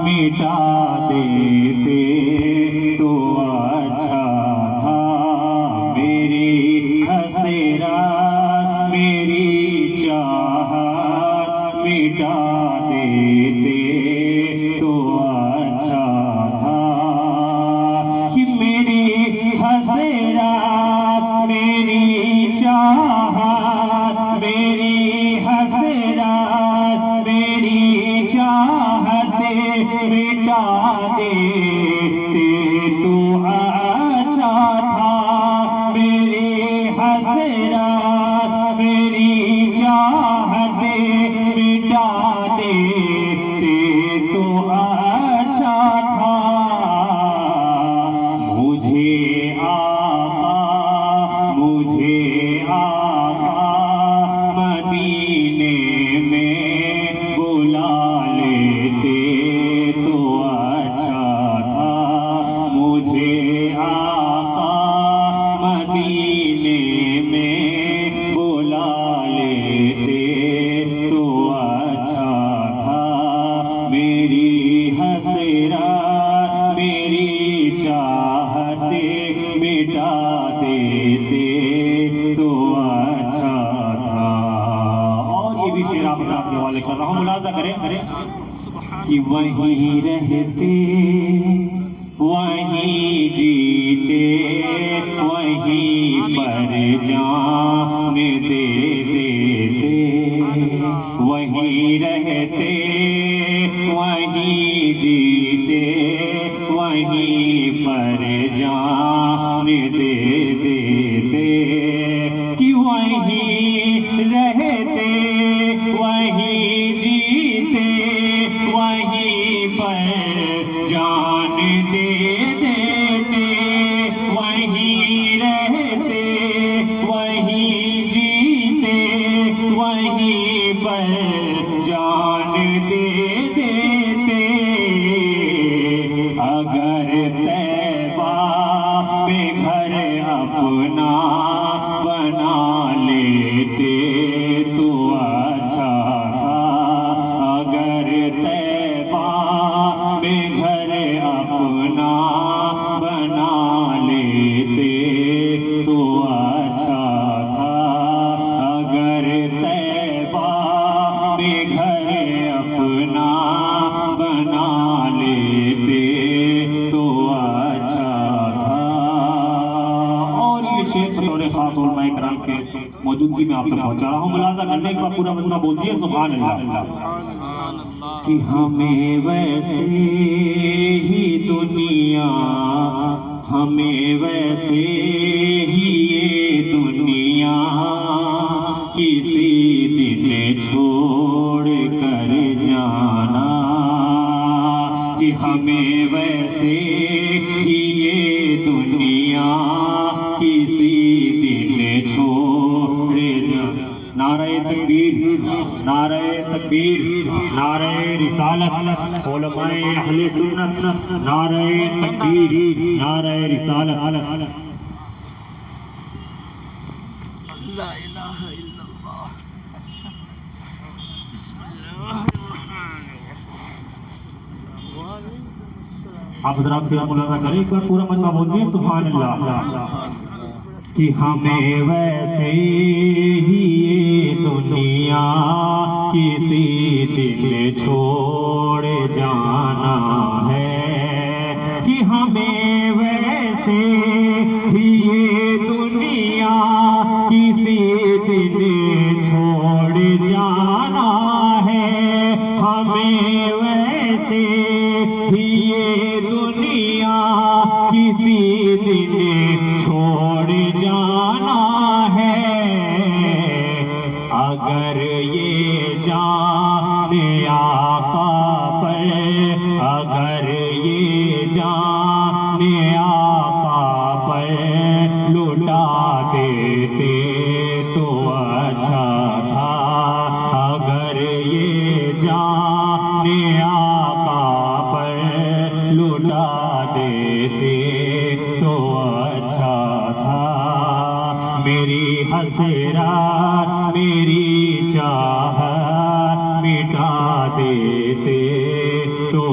مٹا دیتے تو اچھا تھا، میری حسرات میری چاہت مٹا دیتے تو اچھا تھا، کہ میری حسرات میری چاہت میری حسرات میری چاہت مٹا دیتے تو اچھا تھا، میری حسرات میری چاہت مٹا دیتے تو اچھا تھا، مجھے آقا مدینے میں بلا لیتے تو اچھا تھا، مجھے آقا مدینے میں بلا لیتے تو اچھا تھا، میری حسرات میری چاہت مٹا دیتے تو اچھا تھا۔ اور یہ بھی شعر آپ حضرات کے حوالے کر رہا ہوں، ملاحظہ کریں کہ وہیں رہتے وہیں جیتے وہیں پر جان دے دیتے، وہیں رہتے وہیں جیتے وہیں پر جان دے دیتے، کہ وہیں رہتے وہیں جیتے وہیں پر جان دے دیتے، وہیں رہتے وہیں جیتے وہیں پر جان دے دیتے، اگر طیبہ میں گھر اپنا بنا لیتے تو اچھا تھا، اگر طیبہ میں گھر اپنا بنا لیتے تو اچھا تھا، اگر طیبہ میں گھر اپنا بنا لیتے تو اچھا تھا۔ اور یہ شعر بطور خاص علماء کرام کے موجودگی میں آپ تک پہنچا رہا ہوں، ملاحظہ کرنے کے بعد پورا بول دیے سبحان اللہ، کہ ہمیں ویسے ہی دنیا ہمیں ویسے ہی یہ دنیا کسی دن چھوڑ کر جانا، کہ ہمیں ویسے ہی یہ دنیا کسی دن چھوڑ جانا۔ نعرہ تکبیر، نعرہ تکبیر، نعرہ رسالت، علماء اہل سنت، نعرہ تکبیر، نعرہ رسالت۔ لا الہ الا اللہ، بسم اللہ الرحمن الرحیم۔ آپ حضرات سے ملاحظہ کریں، ایک بار پورا مجمع بول دیے سبحان اللہ، کہ ہمیں ویسے ہی یہ دنیا کسی دن چھوڑ جانا ہے، کہ ہمیں ویسے ہی یہ دنیا کسی دن چھوڑ جانا ہے، ہمیں ویسے ہی یہ دنیا کسی دن چھوڑ جانا ہے، اگر یہ جان آقا پر اگر یہ جان آقا پر لٹا دیتے تو اچھا تھا، اگر یہ جان آقا پر لٹا دیتے تو اچھا تھا، میری حسرات میری چاہت مٹا دیتے تو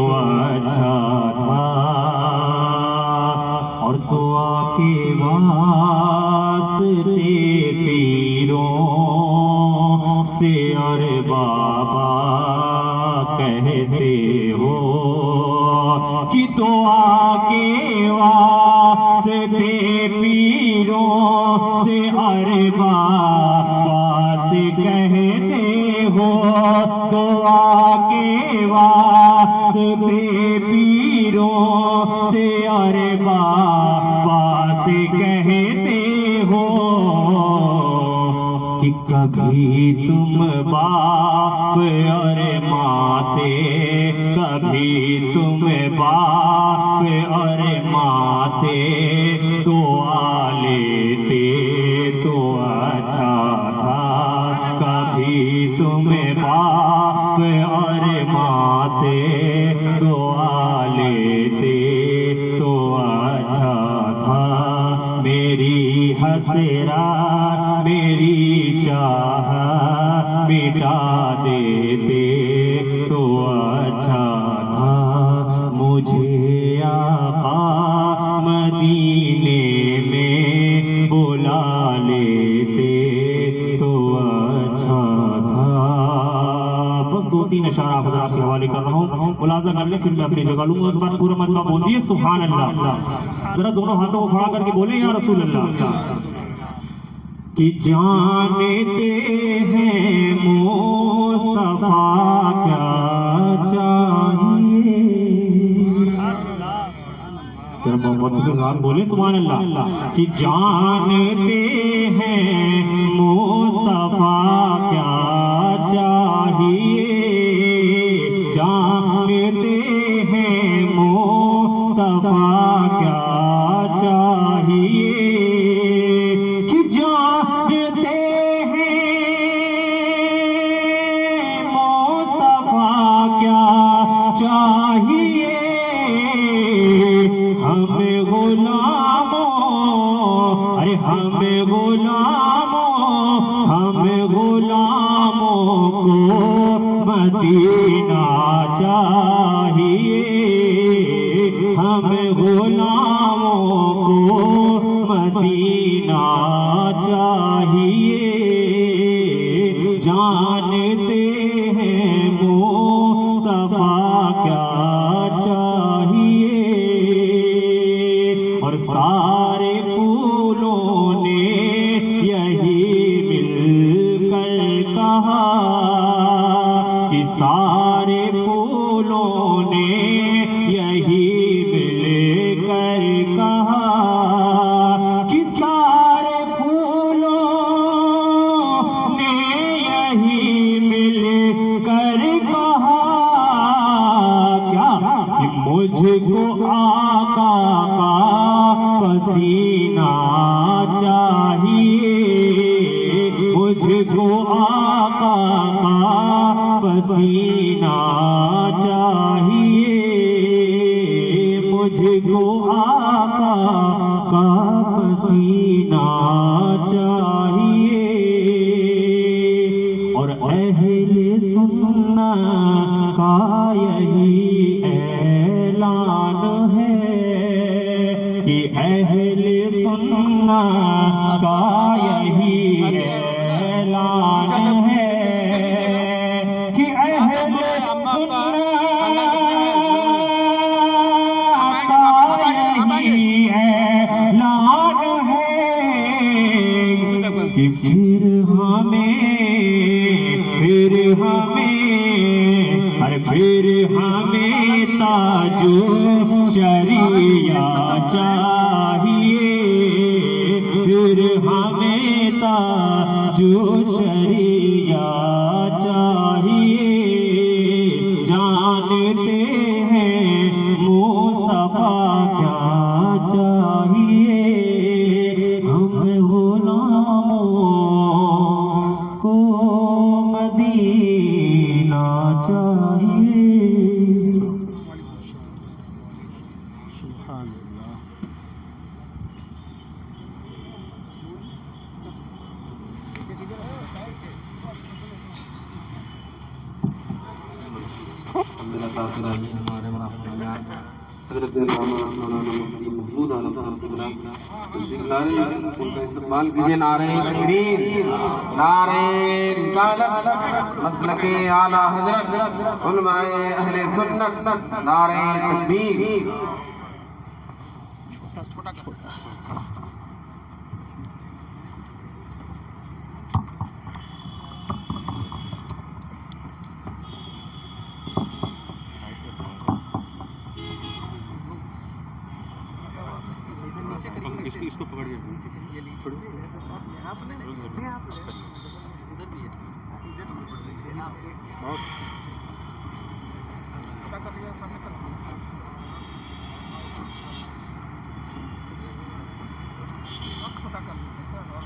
کہتے ہو کہ دعا کے واسطے پیروں سے عباس کہتے ہو دعا کے واسطے پیروں سے عباس کہتے ہو کہ کبھی تم باپ اور ماں سے کبھی تم باپ اور ماں سے دعا لیتے تو اچھا تھا کبھی تم باپ اور ماں سے دعا لیتے تو اچھا تھا میری حسرات میری چاہ مٹا دیتے تو اچھا تھا مجھے آقا مدینے میں بلا لیتے تو اچھا تھا. بس 2-3 اشعار آپ حضرات کے حوالے کر رہا ہوں ملاحظہ کر لیں پھر میں اپنی جگہ لوں گا ایک بار پورا مجمع بول دیے سبحان اللہ ذرا دونوں ہاتھوں کو کھڑا کر کے بولیں یا رسول اللہ کہ جانتے ہیں مصطفیٰ کیا چاہیے تیرا محمد سبحان بولے سبحان اللہ کہ جانتے ہیں مصطفیٰ کیا چاہیے جانتے ہیں مصطفیٰ کیا چاہیے کہ جانتے ہیں مصطفیٰ کیا چاہیے ہمیں غلاموں ارے ہمیں غلاموں کو مدینہ چاہیے ہمیں غلاموں کو مدینہ چاہیے جانتے ہیں مصطفیٰ کیا چاہیے اور سارے پھولوں نے یہی مل کر کہا کہ سارے پھولوں نے یہی مل کر کہا کہ سارے پھولوں نے یہی مل کر کہا کیا کہ مجھ کو آقا کا پسینہ چاہیے مجھ کو آقا کا پسینہ چاہیے مجھ کو آقا کا پسینہ چاہیے اور اہل سنت کا یہی اعلان ہے کہ اہل سنت کا یہی اعلان ہے کہ اہل سنت کا یہی اعلان ہے کہ پھر ہمیں تاج شریعت چاہیے پھر ہمیں تاج شریعت چاہیے جانتے ہیں مصطفیٰ کیا چاہیے ہمیں غلاموں کو مدینہ چاہیے سبحان اللہ الحمدللہ ہمارے حضرت علامہ مولانا مفتی محمود عالم صاحب قبلہ تشریف لا رہے ہیں، ان کا استقبال کیجئے۔ نعرہ تکبیر، نعرہ رسالت، مسلک اعلیٰ حضرت علماء اہل سنت، نعرہ تکبیر۔ اس کو پکڑیے چھوڑو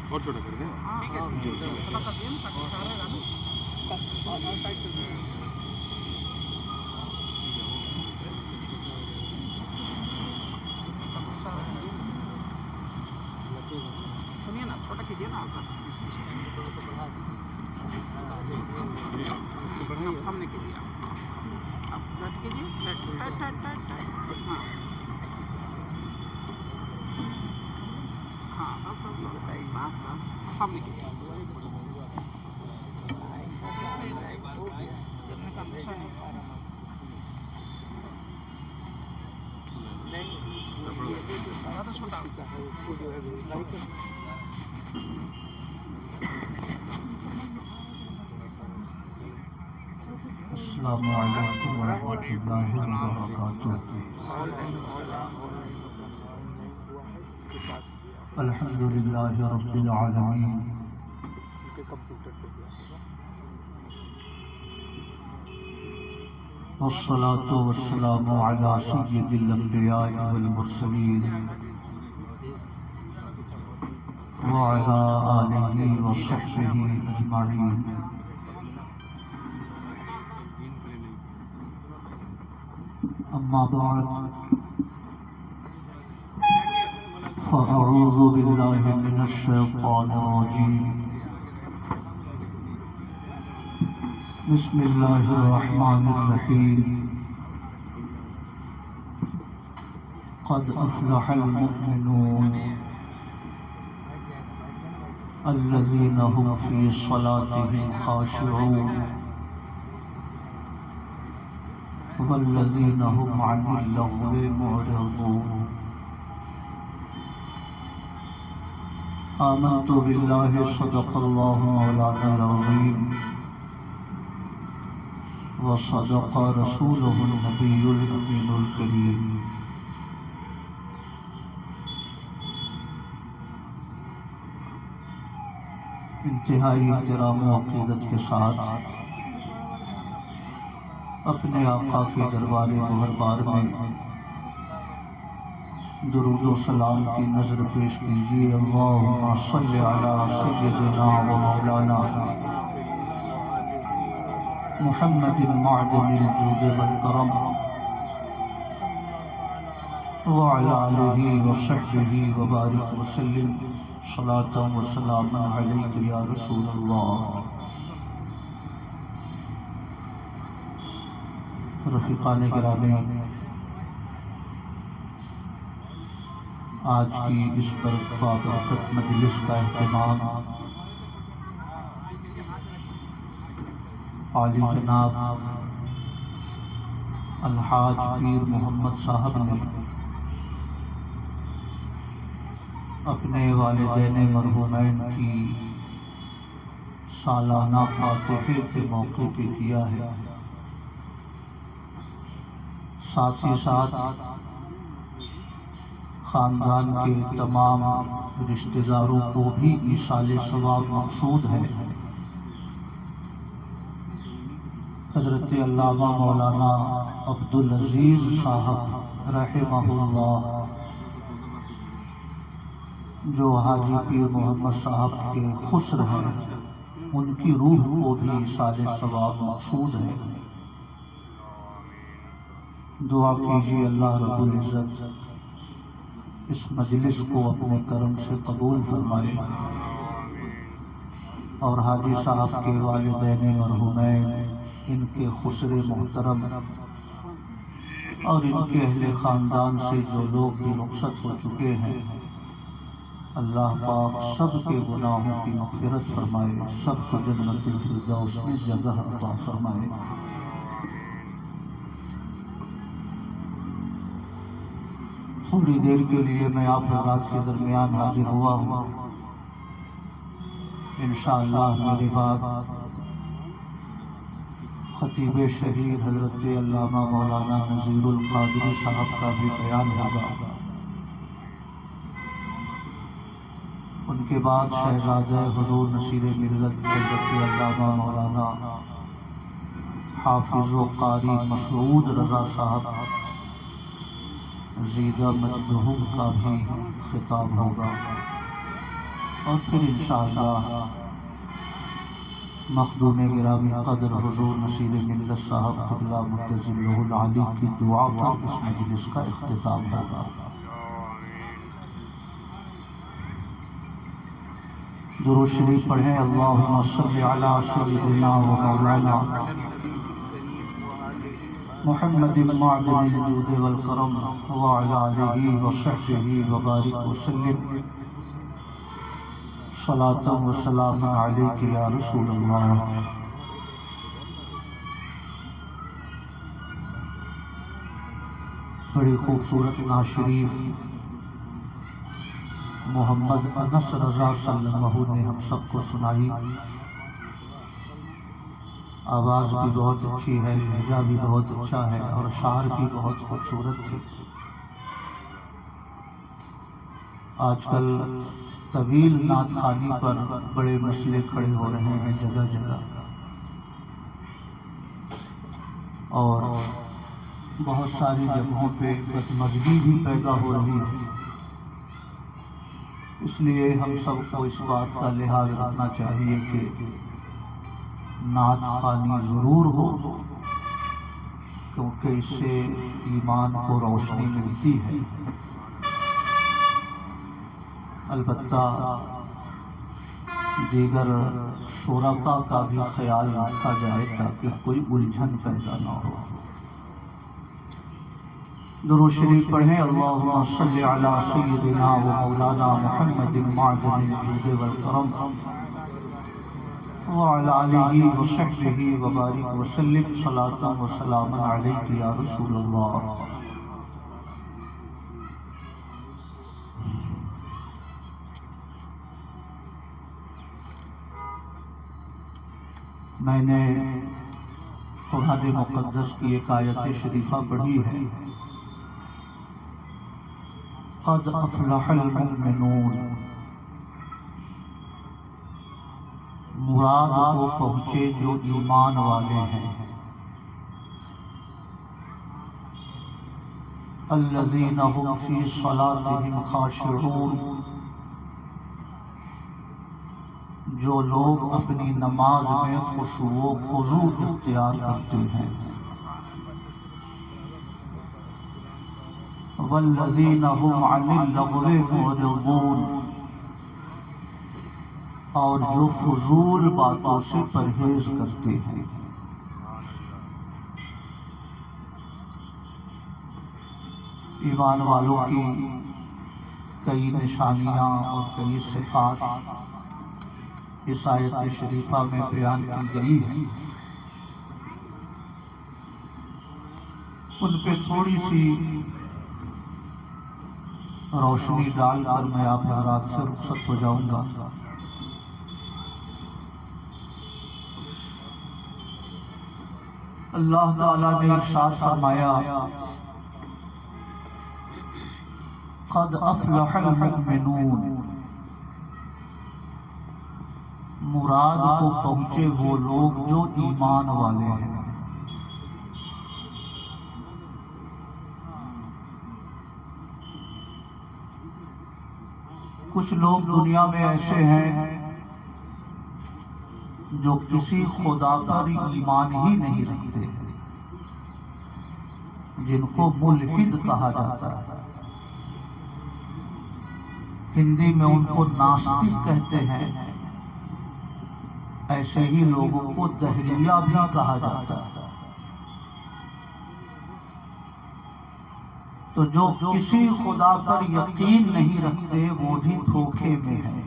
اور چھوٹا کر دیں۔ سنیے نا، چھوٹا کیجیے نا، سامنے کیجیے، آپ بیٹھ کیجیے، ہاں بس سامنے کیجیے۔ چھوٹا السلام علیکم ورحمۃ اللہ وبرکاتہ۔ الحمد للہ رب العالمین، والصلاة والسلام علی سید الانبیاء والمرسلین وعلی آلہ وصحبہ اجمعین۔ اما بعد فاعوذ باللہ من الشیطان الرجیم، بسم اللہ الرحمن الرحیم۔ قد افلح المؤمنون الذین هم فی صلاتهم خاشعون والذین هم عن اللغو معرضون۔ آمنت باللہ صدق اللہ مولانا العظیم وصدق رسولہ النبی الامین الکریم۔ انتہائی احترام و عقیدت کے ساتھ اپنے آقا کے دربار مہربار میں درود و سلام کی نظر پیش کیجیے۔ اللہم صلی علی سیدنا و مولانا محمد معدن الجود والکرم وعلی آلہ وصحبہ وبارک وسلم، صلاۃ و سلام علیک یا رسول اللہ۔ رفیقان گرامی، آج کی اس بابرکت مجلس کا اہتمام عالی جناب الحاج پیر محمد صاحب نے اپنے والدین مرحومین کی سالانہ فاتحے کے موقع پہ کیا ہے۔ ساتھ ہی ساتھ خاندان کے تمام رشتہ داروں کو بھی ایصال ثواب مقصود ہے۔ حضرت علامہ مولانا عبدالعزیز صاحب رحمہ اللہ، جو حاجی پیر محمد صاحب کے خسر ہیں، ان کی روح کو بھی ایصال ثواب مقصود ہے۔ دعا کیجیے اللہ رب العزت اس مجلس کو اپنے کرم سے قبول فرمائے اور حاجی صاحب کے والدین مرحومین، ان کے خسر محترم اور ان کے اہل خاندان سے جو لوگ بھی رخصت ہو چکے ہیں، اللہ پاک سب کے گناہوں کی مغفرت فرمائے، سب کو جنت الفردوس میں جگہ عطا فرمائے۔ تھوڑی دیر کے لیے میں آپ حضرات کے درمیان حاضر ہوا ہوں۔ انشاءاللہ میرے بعد خطیب شہید حضرت علامہ مولانا نذیر القادری صاحب کا بھی بیان ہوگا۔ ان کے بعد شہزادہ حضور نصیر ملت حضرت علامہ مولانا حافظ و قاری مسعود رضا صاحب زیدہ مجدہم کا بھی خطاب ہوگا، اور پھر انشاءاللہ مخدوم گرامی قدر حضور نصیر ملت صاحب قبلہ متجلہ العالی کی دعا پر اس مجلس کا اختتام ہوگا۔ درود شریف پڑھیں۔ اللہم صلی علی سیدنا و مولانا محمد معدن الجود والکرم وعلی آلہ وصحبہ وبارک وسلم، صلاۃ و سلام علیک یا رسول اللہ۔ بڑی خوبصورت نعت شریف محمد انس رضا صلی اللہ علیہ وسلم نے ہم سب کو سنائی۔ آواز بھی بہت اچھی ہے، لہجہ بھی بہت اچھا ہے، اور اشعار بھی بہت خوبصورت تھے۔ آج کل طویل نعت خوانی پر بڑے مسئلے کھڑے ہو رہے ہیں جگہ جگہ، اور بہت ساری جگہوں پہ بدمزگی بھی پیدا ہو رہی ہے۔ اس لیے ہم سب کو اس بات کا لحاظ رکھنا چاہیے کہ نعت خوانی ضرور ہو، کیونکہ اس سے ایمان کو روشنی ملتی ہے۔ البتہ دیگر شرکاء کا بھی خیال رکھا جائے تاکہ کوئی الجھن پیدا نہ ہو۔ درود شریف پڑھیں۔ اللہم صلی علی سیدنا و مولانا محمد معدن الجود والکرم وعلی آلہ وصحبہ وبارک وسلم، صلاۃ و سلام علیک یا رسول اللہ۔ میں نے قرآن مقدس کی ایک آیت شریفہ پڑھی ہے، قد افلح المؤمنون۔ مراد کو پہنچے جو ایمان والے ہیں، الذین هم فی صلاتهم خاشعون، جو لوگ اپنی نماز میں خشوع و خضوع اختیار کرتے ہیں، والذین هم عن اللغو معرضون، اور جو فضول باتوں سے پرہیز کرتے ہیں۔ ایمان والوں کی کئی نشانیاں اور کئی صفات اس آیت شریفہ میں بیان کی گئی ہیں، ان پہ تھوڑی سی روشنی ڈال کر میں آپ حضرات سے رخصت ہو جاؤں گا۔ اللہ تعالیٰ نے ارشاد فرمایا، قد افلح المؤمنون، مراد کو پہنچے وہ لوگ جو ایمان والے ہیں۔ کچھ لوگ دنیا میں ایسے ہیں جو کسی خدا پر ایمان ہی نہیں رکھتے ہیں، جن کو ملحد کہا جاتا ہے۔ ہندی میں ان کو ناستک کہتے ہیں، ایسے ہی لوگوں کو دہریہ بھی کہا جاتا ہے۔ تو جو کسی خدا پر یقین نہیں رکھتے وہ بھی دھوکے میں ہیں،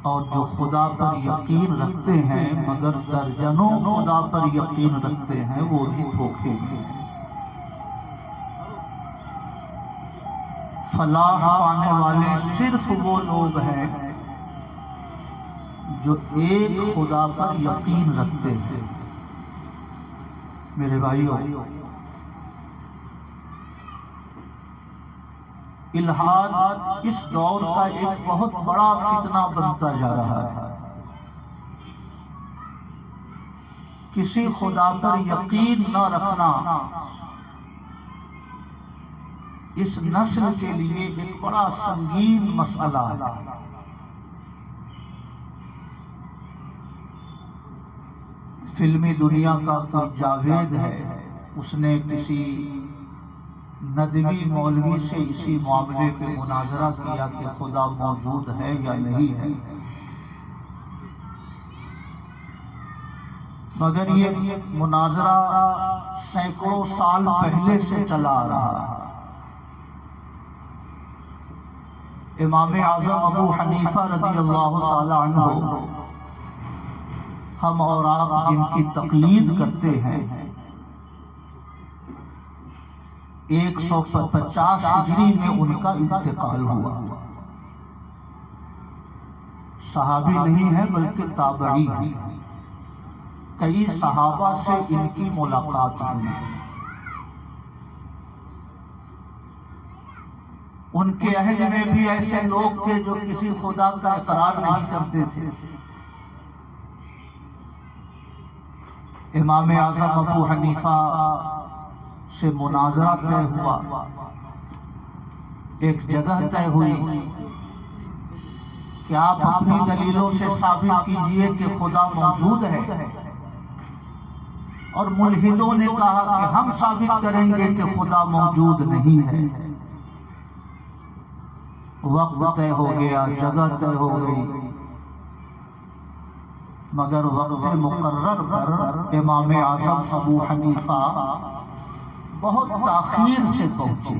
اور جو خدا پر یقین رکھتے ہیں مگر درجنوں خدا پر یقین رکھتے ہیں وہ بھی دھوکے میں ہیں۔ فلاح پانے والے صرف وہ لوگ ہیں جو ایک خدا پر یقین رکھتے ہیں۔ میرے بھائیوں، الحاد اس دور کا ایک بہت بڑا فتنہ بنتا جا رہا ہے۔ کسی خدا پر یقین نہ رکھنا اس نسل کے لیے ایک بڑا سنگین مسئلہ ہے۔ فلمی دنیا کا کوئی جاوید ہے، اس نے کسی ندوی مولوی سے اسی معاملے پہ مناظرہ کیا کہ خدا موجود ہے یا نہیں ہے، مگر یہ مناظرہ سینکڑوں سال پہلے سے چلا آ رہا ہے۔ امام اعظم ابو حنیفہ رضی اللہ تعالی عنہ، ہم اور آپ جن کی تقلید کرتے ہیں، 150 ہجری میں ان کا انتقال ہوا۔ صحابی نہیں ہے بلکہ تابعی ہے، کئی صحابہ سے ان کی ملاقات ہوئی۔ ان کے عہد میں بھی ایسے لوگ تھے جو کسی خدا کا اقرار نہیں کرتے تھے۔ امام اعظم ابو حنیفہ سے مناظرہ طے ہوا، ایک جگہ طے ہوئی کہ آپ اپنی دلیلوں سے ثابت کیجئے کہ خدا موجود ہے، اور ملحدوں نے کہا کہ ہم ثابت کریں گے کہ خدا موجود نہیں ہے۔ وقت طے ہو گیا، جگہ طے ہو گئی، مگر وقت مقرر پر امام اعظم ابو حنیفہ بہت تاخیر سے پہنچے۔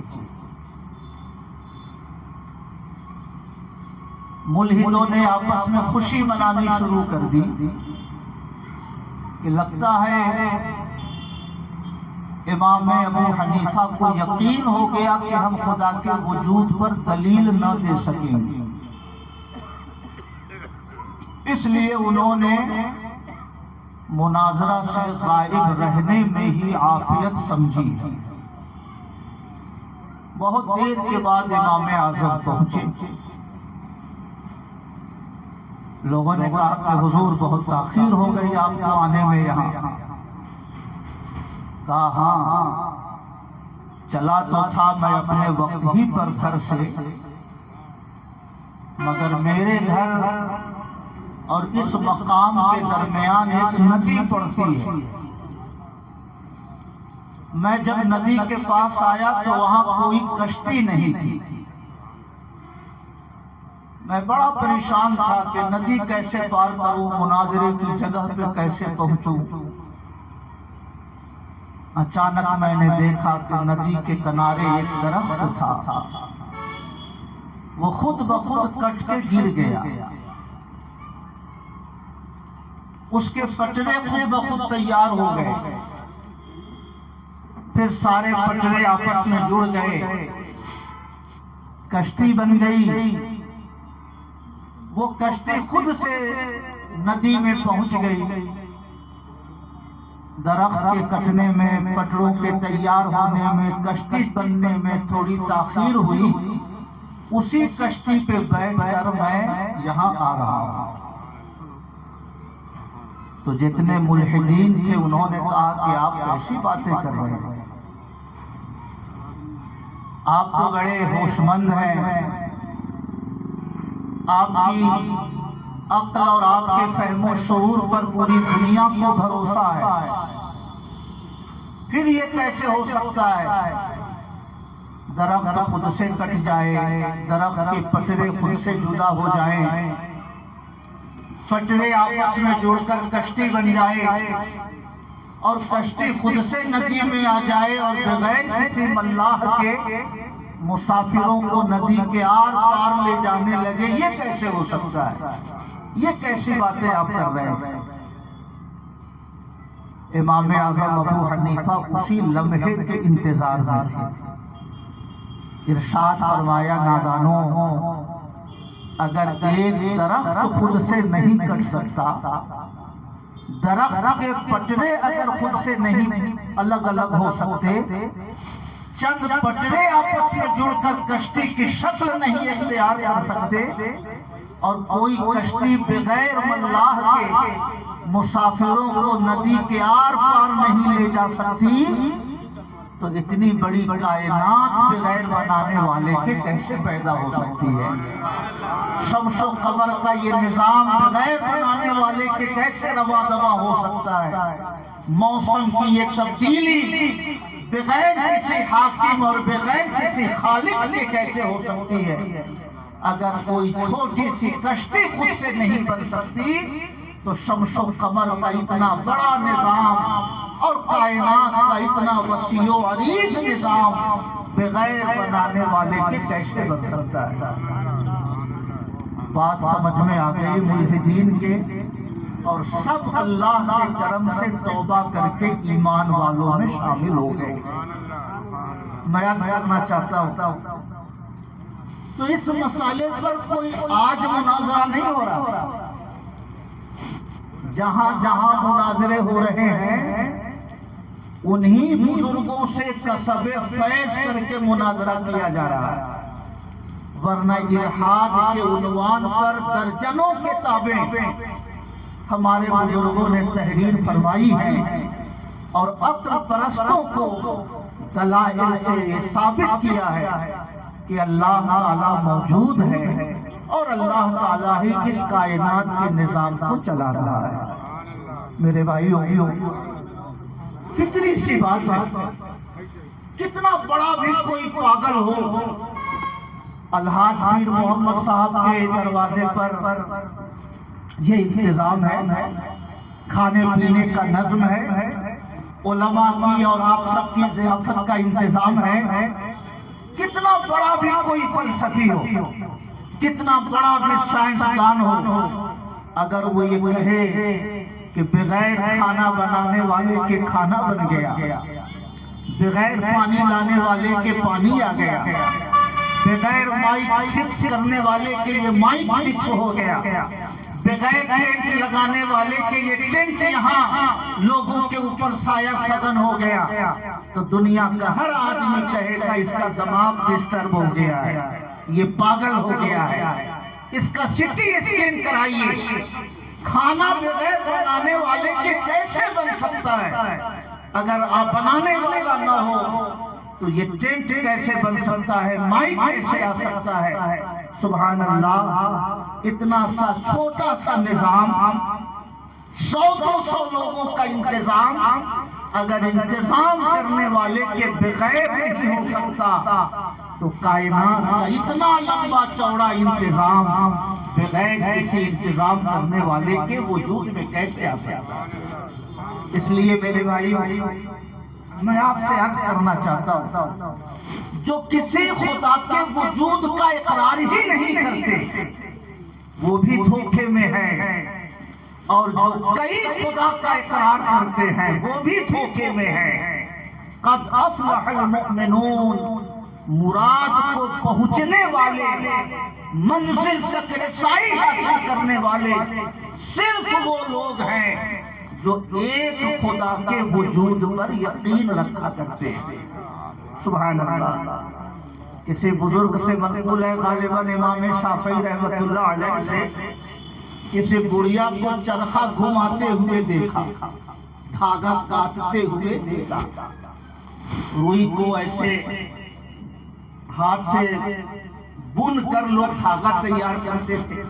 ملحدوں نے آپس میں خوشی منانی شروع کر دی کہ لگتا ہے امام ابو حنیفہ کو یقین ہو گیا کہ ہم خدا کے وجود پر دلیل نہ دے سکیں گے، اس لیے انہوں نے مناظرہ سے غائب رہنے میں ہی عافیت سمجھی ہے۔ بہت دیر کے بعد امام اعظم پہنچے۔ لوگوں نے کہا کہ حضور بہت تاخیر ہو گئی آپ کو آنے میں یہاں۔ کہا ہاں، چلا تو تھا میں اپنے وقت ہی پر گھر سے، مگر میرے گھر اور اس مقام کے درمیان ایک ندی پڑتی ہے۔ میں جب ندی کے پاس آیا تو وہاں کوئی کشتی نہیں تھی۔ میں بڑا پریشان تھا کہ ندی کیسے پار کروں، مناظرے کی جگہ پہ کیسے پہنچوں۔ اچانک میں نے دیکھا کہ ندی کے کنارے ایک درخت تھا، وہ خود بخود کٹ کے گر گیا۔ اس کے پٹرے خود بخود تیار ہو گئے، پھر سارے پٹرے آپس میں جڑ گئے، کشتی بن گئی۔ وہ کشتی خود سے ندی میں پہنچ گئی۔ درخت کے کٹنے میں، پٹروں کے تیار ہونے میں، کشتی بننے میں تھوڑی تاخیر ہوئی۔ اسی کشتی پہ بیٹھ کر میں یہاں آ رہا ہوں۔ تو جتنے ملحدین تھے انہوں نے کہا کہ آپ ایسی باتیں کر رہے ہیں، آپ تو بڑے ہوش مند ہیں، آپ کی عقل اور آپ کے فہم و شعور پر پوری دنیا کو بھروسہ ہے، پھر یہ کیسے ہو سکتا ہے درخت خود سے کٹ جائے، درخت کے پٹرے خود سے جدا ہو جائیں، پٹرے آپس میں جڑ کر کشتی بن جائے، اور کشتی خود سے ندی میں آ جائے اور بغیر کسی ملاح کے مسافروں کو ندی کے آر پار لے جانے لگے، یہ کیسے ہو سکتا ہے؟ یہ کیسی باتیں آپ کر رہے ہیں؟ امام اعظم ابو حنیفہ اسی لمحے کے انتظار میں تھے۔ ارشاد فرمایا نادانوں، اگر ایک درخت خود سے نہیں کٹ سکتا، درخت کے پٹرے اگر خود سے نہیں الگ الگ ہو سکتے، چند پٹرے آپس میں جڑ کر کشتی کی شکل نہیں اختیار کر سکتے، اور کوئی کشتی بغیر ملاح کے مسافروں کو ندی کے آر پار نہیں لے جا سکتی، تو اتنی بڑی کائنات بغیر بنانے والے کے کیسے پیدا ہو سکتی ہے؟ شمس و قمر کا یہ نظام بغیر بنانے والے کے کیسے روا دوا ہو سکتا ہے؟ موسم کی یہ تبدیلی بغیر کسی حاکم اور بغیر کسی خالق کے کیسے ہو سکتی ہے؟ اگر کوئی چھوٹی سی کشتی خود سے نہیں بن سکتی تو شمس و قمر کا اتنا بڑا نظام اور کائنات کا اتنا وسیع و عریض نظام بغیر بنانے والے کے کیسے بن سکتا ہے؟ بات سمجھ میں آ گئی ملحدین کے، اور سب اللہ کے کرم سے توبہ کر کے ایمان والوں میں شامل ہو گئے۔ میں عرض کرنا چاہتا ہوں، تو اس مسئلے پر کوئی آج مناظرہ نہیں ہو رہا، جہاں جہاں مناظرے ہو رہے ہیں انہی بزرگوں سے کسب فیض کر کے مناظرہ کیا جا رہا ہے، ورنہ الحاد کے عنوان پر درجنوں کتابیں ہمارے بزرگوں نے تحریر فرمائی ہے، اور عقل پرستوں کو دلائل سے یہ ثابت کیا ہے کہ اللہ تعالیٰ موجود ہے اور اللہ تعالیٰ ہی اس کائنات کے نظام کو چلا رہا ہے۔ میرے بھائیوں، فکری سی بات ہے، کتنا بڑا بھی کوئی پاگل ہو، الحاج پیر محمد صاحب کے دروازے پر یہ انتظام ہے، کھانے پینے کا نظم ہے، علماء کی اور آپ سب کی ضیافت کا انتظام ہے، کتنا بڑا بھی کوئی فلسفی ہو، کتنا بڑا بھی سائنسدان ہو، اگر وہ یہ کہے کہ بغیر کھانا بنانے والے کے کھانا بن گیا، بغیر پانی لانے والے کے پانی آ گیا، بغیر مائک فکس کرنے والے کے یہ مائک فکس ہو گیا، بغیر ٹینٹ لگانے والے کے یہ ٹینٹ یہاں لوگوں کے اوپر سایہ فگن ہو گیا، تو دنیا کا ہر آدمی کہے گا اس کا دماغ ڈسٹرب ہو گیا ہے، یہ پاگل ہو گیا ہے، اس کا سٹی اسکین کرائیے۔ کھانا بغیر بنانے والے کے کیسے بن سکتا ہے؟ اگر آپ بنانے والا نہ ہو تو یہ ٹینٹ کیسے بن سکتا ہے؟ مائک کیسے آ سکتا ہے؟ سبحان اللہ، اتنا سا چھوٹا سا نظام، 100-200 لوگوں کا انتظام، اگر انتظام کرنے والے کے بغیر نہیں ہو سکتا تو کائنات کا اتنا لمبا چوڑا انتظام بغیر کسی انتظام کرنے والے کے وجود میں کیسے آ سکتا ہے؟ اس لیے میرے بھائیوں، میں آپ سے عرض کرنا چاہتا ہوں، جو کسی خدا کے وجود کا اقرار ہی نہیں کرتے وہ بھی دھوکے میں ہے، اور جو کئی خدا کا اقرار کرتے ہیں وہ بھی دھوکے میں ہے۔ قد افلح المؤمنون، مراد کو پہنچنے والے، منزل تک رسائی حاصل کرنے والے صرف وہ لوگ ہیں جو ایک خدا کے وجود پر یقین رکھا کرتے ہیں۔ سبحان اللہ۔ کسی بزرگ سے منقول ہے، غالباً امام شافعی رحمت اللہ علیہ سے، کسی بڑھیا کو چرخہ گھماتے ہوئے دیکھا، دھاگا کاٹتے ہوئے دیکھا، روئی کو ایسے ہاتھ سے بن کر لوگ دھاگا تیار کرتے تھے،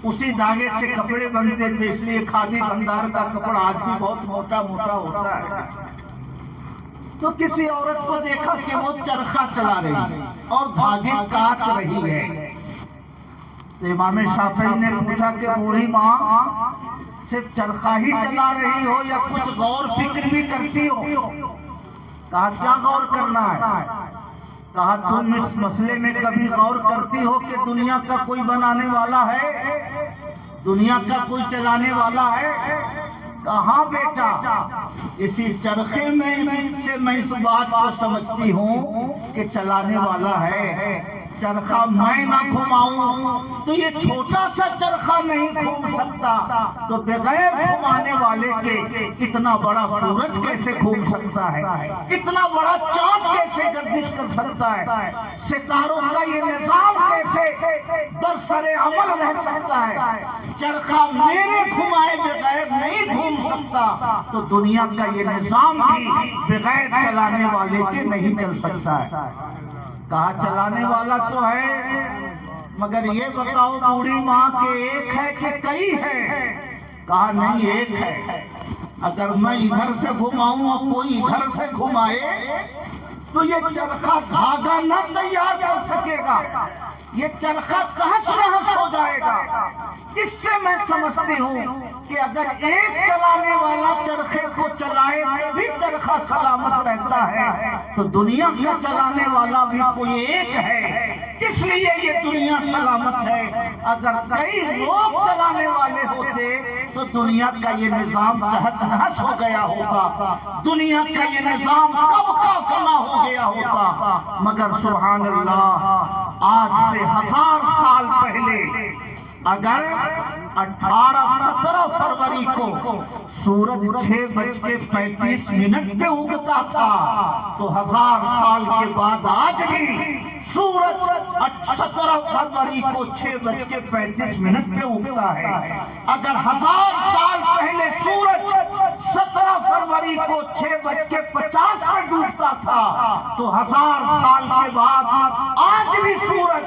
اسی دھاگے سے کپڑے بنتے تھے، اس لیے کھادی بندار کا کپڑا آج بھی بہت موٹا موٹا ہوتا ہے۔ تو کسی عورت کو دیکھا کہ وہ چرخہ چلا رہی ہے اور دھاگے کاٹ رہی ہے، تو امام شافعی نے پوچھا کہ بوڑھی ماں، صرف چرخا ہی چلا رہی ہو یا کچھ غور فکر بھی کرتی ہو؟ کہا کیا غور کرنا ہے؟ کہا تم اس مسئلے میں کبھی غور کرتی ہو کہ دنیا کا کوئی بنانے والا ہے، دنیا کا کوئی چلانے والا ہے؟ کہاں بیٹا، اسی چرخے میں سے میں اس بات کو سمجھتی ہوں کہ چلانے والا ہے۔ چرخہ میں نہ گھماؤں تو یہ چھوٹا سا چرخہ نہیں گھوم سکتا، تو بغیر گھمانے والے کے اتنا بڑا سورج کیسے گھوم سکتا ہے، اتنا بڑا چاند کیسے گردش کر سکتا ہے، ستاروں کا یہ نظام کیسے برسر عمل رہ سکتا ہے؟ چرخہ میرے گھمائے بغیر نہیں گھوم سکتا، تو دنیا کا یہ نظام بھی بغیر چلانے والے کے نہیں چل سکتا ہے۔ کہا چلانے والا تو ہے، مگر یہ بتاؤ بوڑھی ماں کہ ایک ہے کہ کئی ہے؟ کہا نہیں، ایک ہے۔ اگر میں ادھر سے گھماؤں اور کوئی ادھر سے گھمائے تو یہ چرخہ دھاگا نہ تیار کر سکے گا، یہ چرخہ تہس نہس ہو جائے گا۔ اس سے میں سمجھتی ہوں کہ اگر ایک چلانے والا چرخے کو چلائے تبھی چرخہ سلامت رہتا ہے، تو دنیا کا چلانے والا بھی کوئی ایک ہے، اس لیے یہ دنیا سلامت ہے۔ اگر کئی لوگ چلانے والے ہوتے تو دنیا کا یہ نظام تہس نہس ہو گیا ہوتا، دنیا کا یہ نظام کب کا فنا ہو گیا ہوتا۔ مگر سبحان اللہ، آج سے 1000 سال پہلے اگر 18-17 فروری کو سورج 6:35 پہ اگتا تھا تو 1000 سال کے بعد آج بھی سورج 17 فروری کو 6:35 پہ اگتا ہے۔ اگر 1000 سال پہلے سورج 17 فروری کو 6:50 پہ ڈوبتا تھا تو 1000 سال کے بعد آج بھی سورج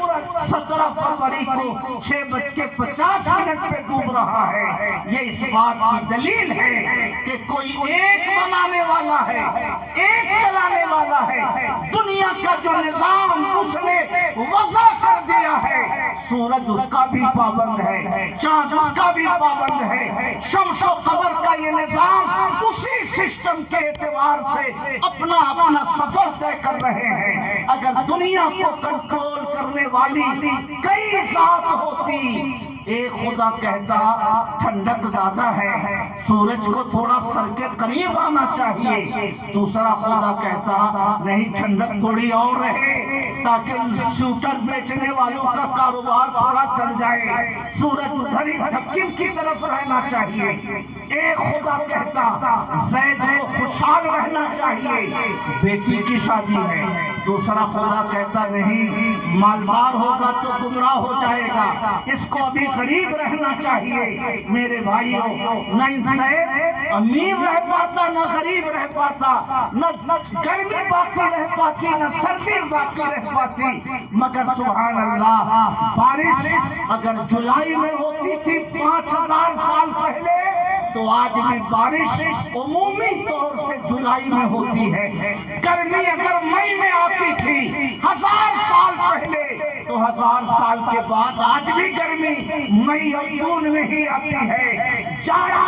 17 فروری کو 6:50 پہ ڈوب رہا ہے۔ یہ اس بات کی دلیل ہے کہ کوئی ایک بنانے والا ہے، ایک چلانے والا ہے۔ دنیا کا جو نظام اس نے وضع کر دیا ہے، سورج اس کا بھی پابند ہے، چاند اس کا بھی پابند ہے، شمس و قمر کا یہ نظام اسی سسٹم کے اعتبار سے اپنا سفر طے کر رہے ہیں۔ اگر دنیا کو کنٹرول کرنے والی کئی ذات ہوتی، ایک خدا کہتا ٹھنڈک زیادہ ہے، سورج کو تھوڑا سر کے قریب آنا چاہیے، دوسرا خدا کہتا نہیں، ٹھنڈک تھوڑی اور رہے تاکہ سوٹر بیچنے والوں کا کاروبار تھوڑا چل جائے، سورج ادھر ہی دکن کی طرف رہنا چاہیے۔ ایک خدا کہتا زید کو خوشحال رہنا چاہیے، بیٹی کی شادی ہے، دوسرا خدا کہتا نہیں، مالدار ہوگا تو گمراہ ہو جائے گا، اس کو ابھی غریب رہنا چاہیے۔ میرے بھائیوں، نہ زید امیر رہ پاتا، نہ غریب رہ پاتا، نہ گرمی باقی رہ پاتی، نہ سردی باقی رہ پاتی، مگر سبحان اللہ، بارش اگر جولائی میں ہوتی تھی 5000 سال پہلے، تو آج بھی بارش عمومی طور سے جولائی میں ہوتی ہے۔ گرمی اگر مئی میں آتی تھی 1000 سال پہلے، تو 1000 سال کے بعد آج بھی گرمی مئی اور جون میں ہی آتی ہے۔ جاڑا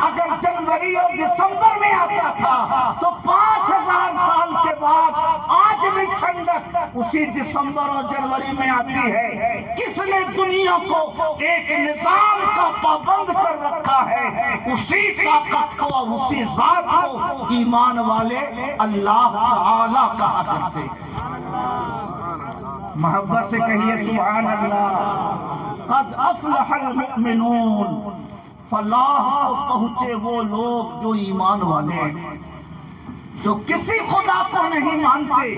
اگر جنوری اور دسمبر میں آتا تھا تو 5000 سال کے بعد آج بھی ٹھنڈک اسی دسمبر اور جنوری میں آتی ہے۔ کس نے دنیا کو ایک نظام کا پابند کر رکھا ہے؟ اسی طاقت کو اور اسی ذات کو ایمان والے اللہ تعالیٰ کہا کرتے ہیں۔ محبت سے کہیے سبحان اللہ۔ قد افلح المؤمنون، فلاح کو پہنچے وہ لوگ جو ایمان والے ہیں، جو کسی خدا کو نہیں مانتے،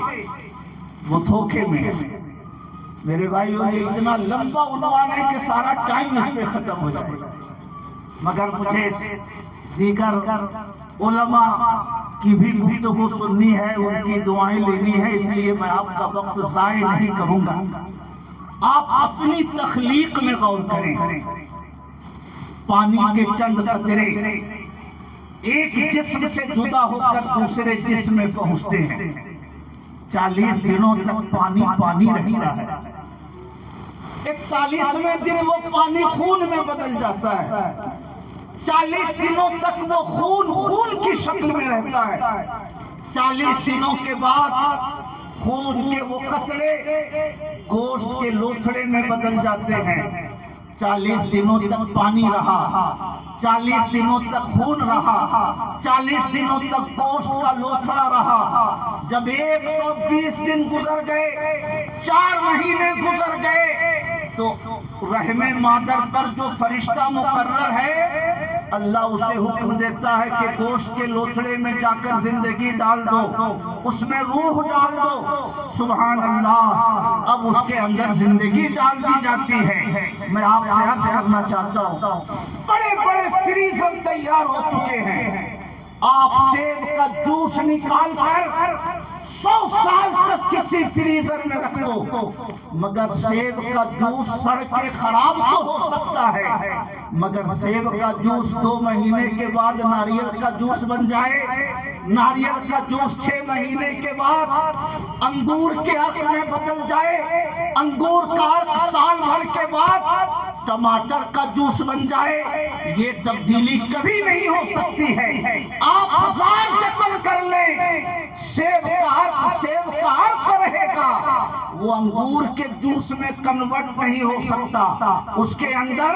وہ دھوکے میں ہیں۔ میرے بھائیوں، یہ اتنا لمبا عنوان ہے کہ سارا ٹائم اس پہ ختم ہو جائے گا، مگر مجھے دیگر علماء کی بھی گفتگو سننی ہے، ان کی دعائیں لینی ہے، اس لیے میں آپ کا وقت ضائع نہیں کروں گا۔ آپ اپنی تخلیق میں غور کریں۔ پانی کے چند قطرے ایک جسم سے جدا ہو کر دوسرے جسم میں پہنچتے ہیں، 40 دنوں تک پانی پانی رہتا ہے، 41ویں دن وہ پانی خون میں بدل جاتا ہے، 40 دنوں تک وہ خون کی شکل میں رہتا ہے. 40 دنوں کے بعد خون کے وہ قطرے گوشت کے لوتھڑے میں بدل جاتے ہیں. 40 دنوں تک پانی رہا، 40 دنوں تک خون رہا، 40 دنوں تک گوشت کا لوتھڑا رہا. جب 120 دن گزر گئے، 4 مہینے گزر گئے، تو رحم مادر پر جو فرشتہ مقرر ہے اللہ اسے حکم دیتا ہے کہ گوشت کے لوتھڑے میں جا کر زندگی ڈال دو، اس میں روح ڈال دو. سبحان اللہ. اب اس کے اندر زندگی ڈال دی جاتی ہے. میں آپ سے عرض کرنا چاہتا ہوں، بڑے بڑے فریزر تیار ہو چکے ہیں. آپ سیب کا جوس نکال کر 100 سال تک کسی فریزر میں رکھ دو، مگر سیب کا جوس سڑ کے خراب تو ہو سکتا ہے، مگر سیب کا جوس 2 مہینے کے بعد ناریل کا جوس بن جائے، ناریل کا جوس 6 مہینے کے بعد انگور کے عرق میں بدل جائے، انگور کا عرق سال بھر کے بعد ٹماٹر کا جوس بن جائے. یہ تبدیلی کبھی نہیں ہو سکتی ہے. آپ 1000 جتن کر لیں، سیب کا عرق رہے گا، وہ انگور کے جوس میں کنورٹ نہیں ہو سکتا. اس کے اندر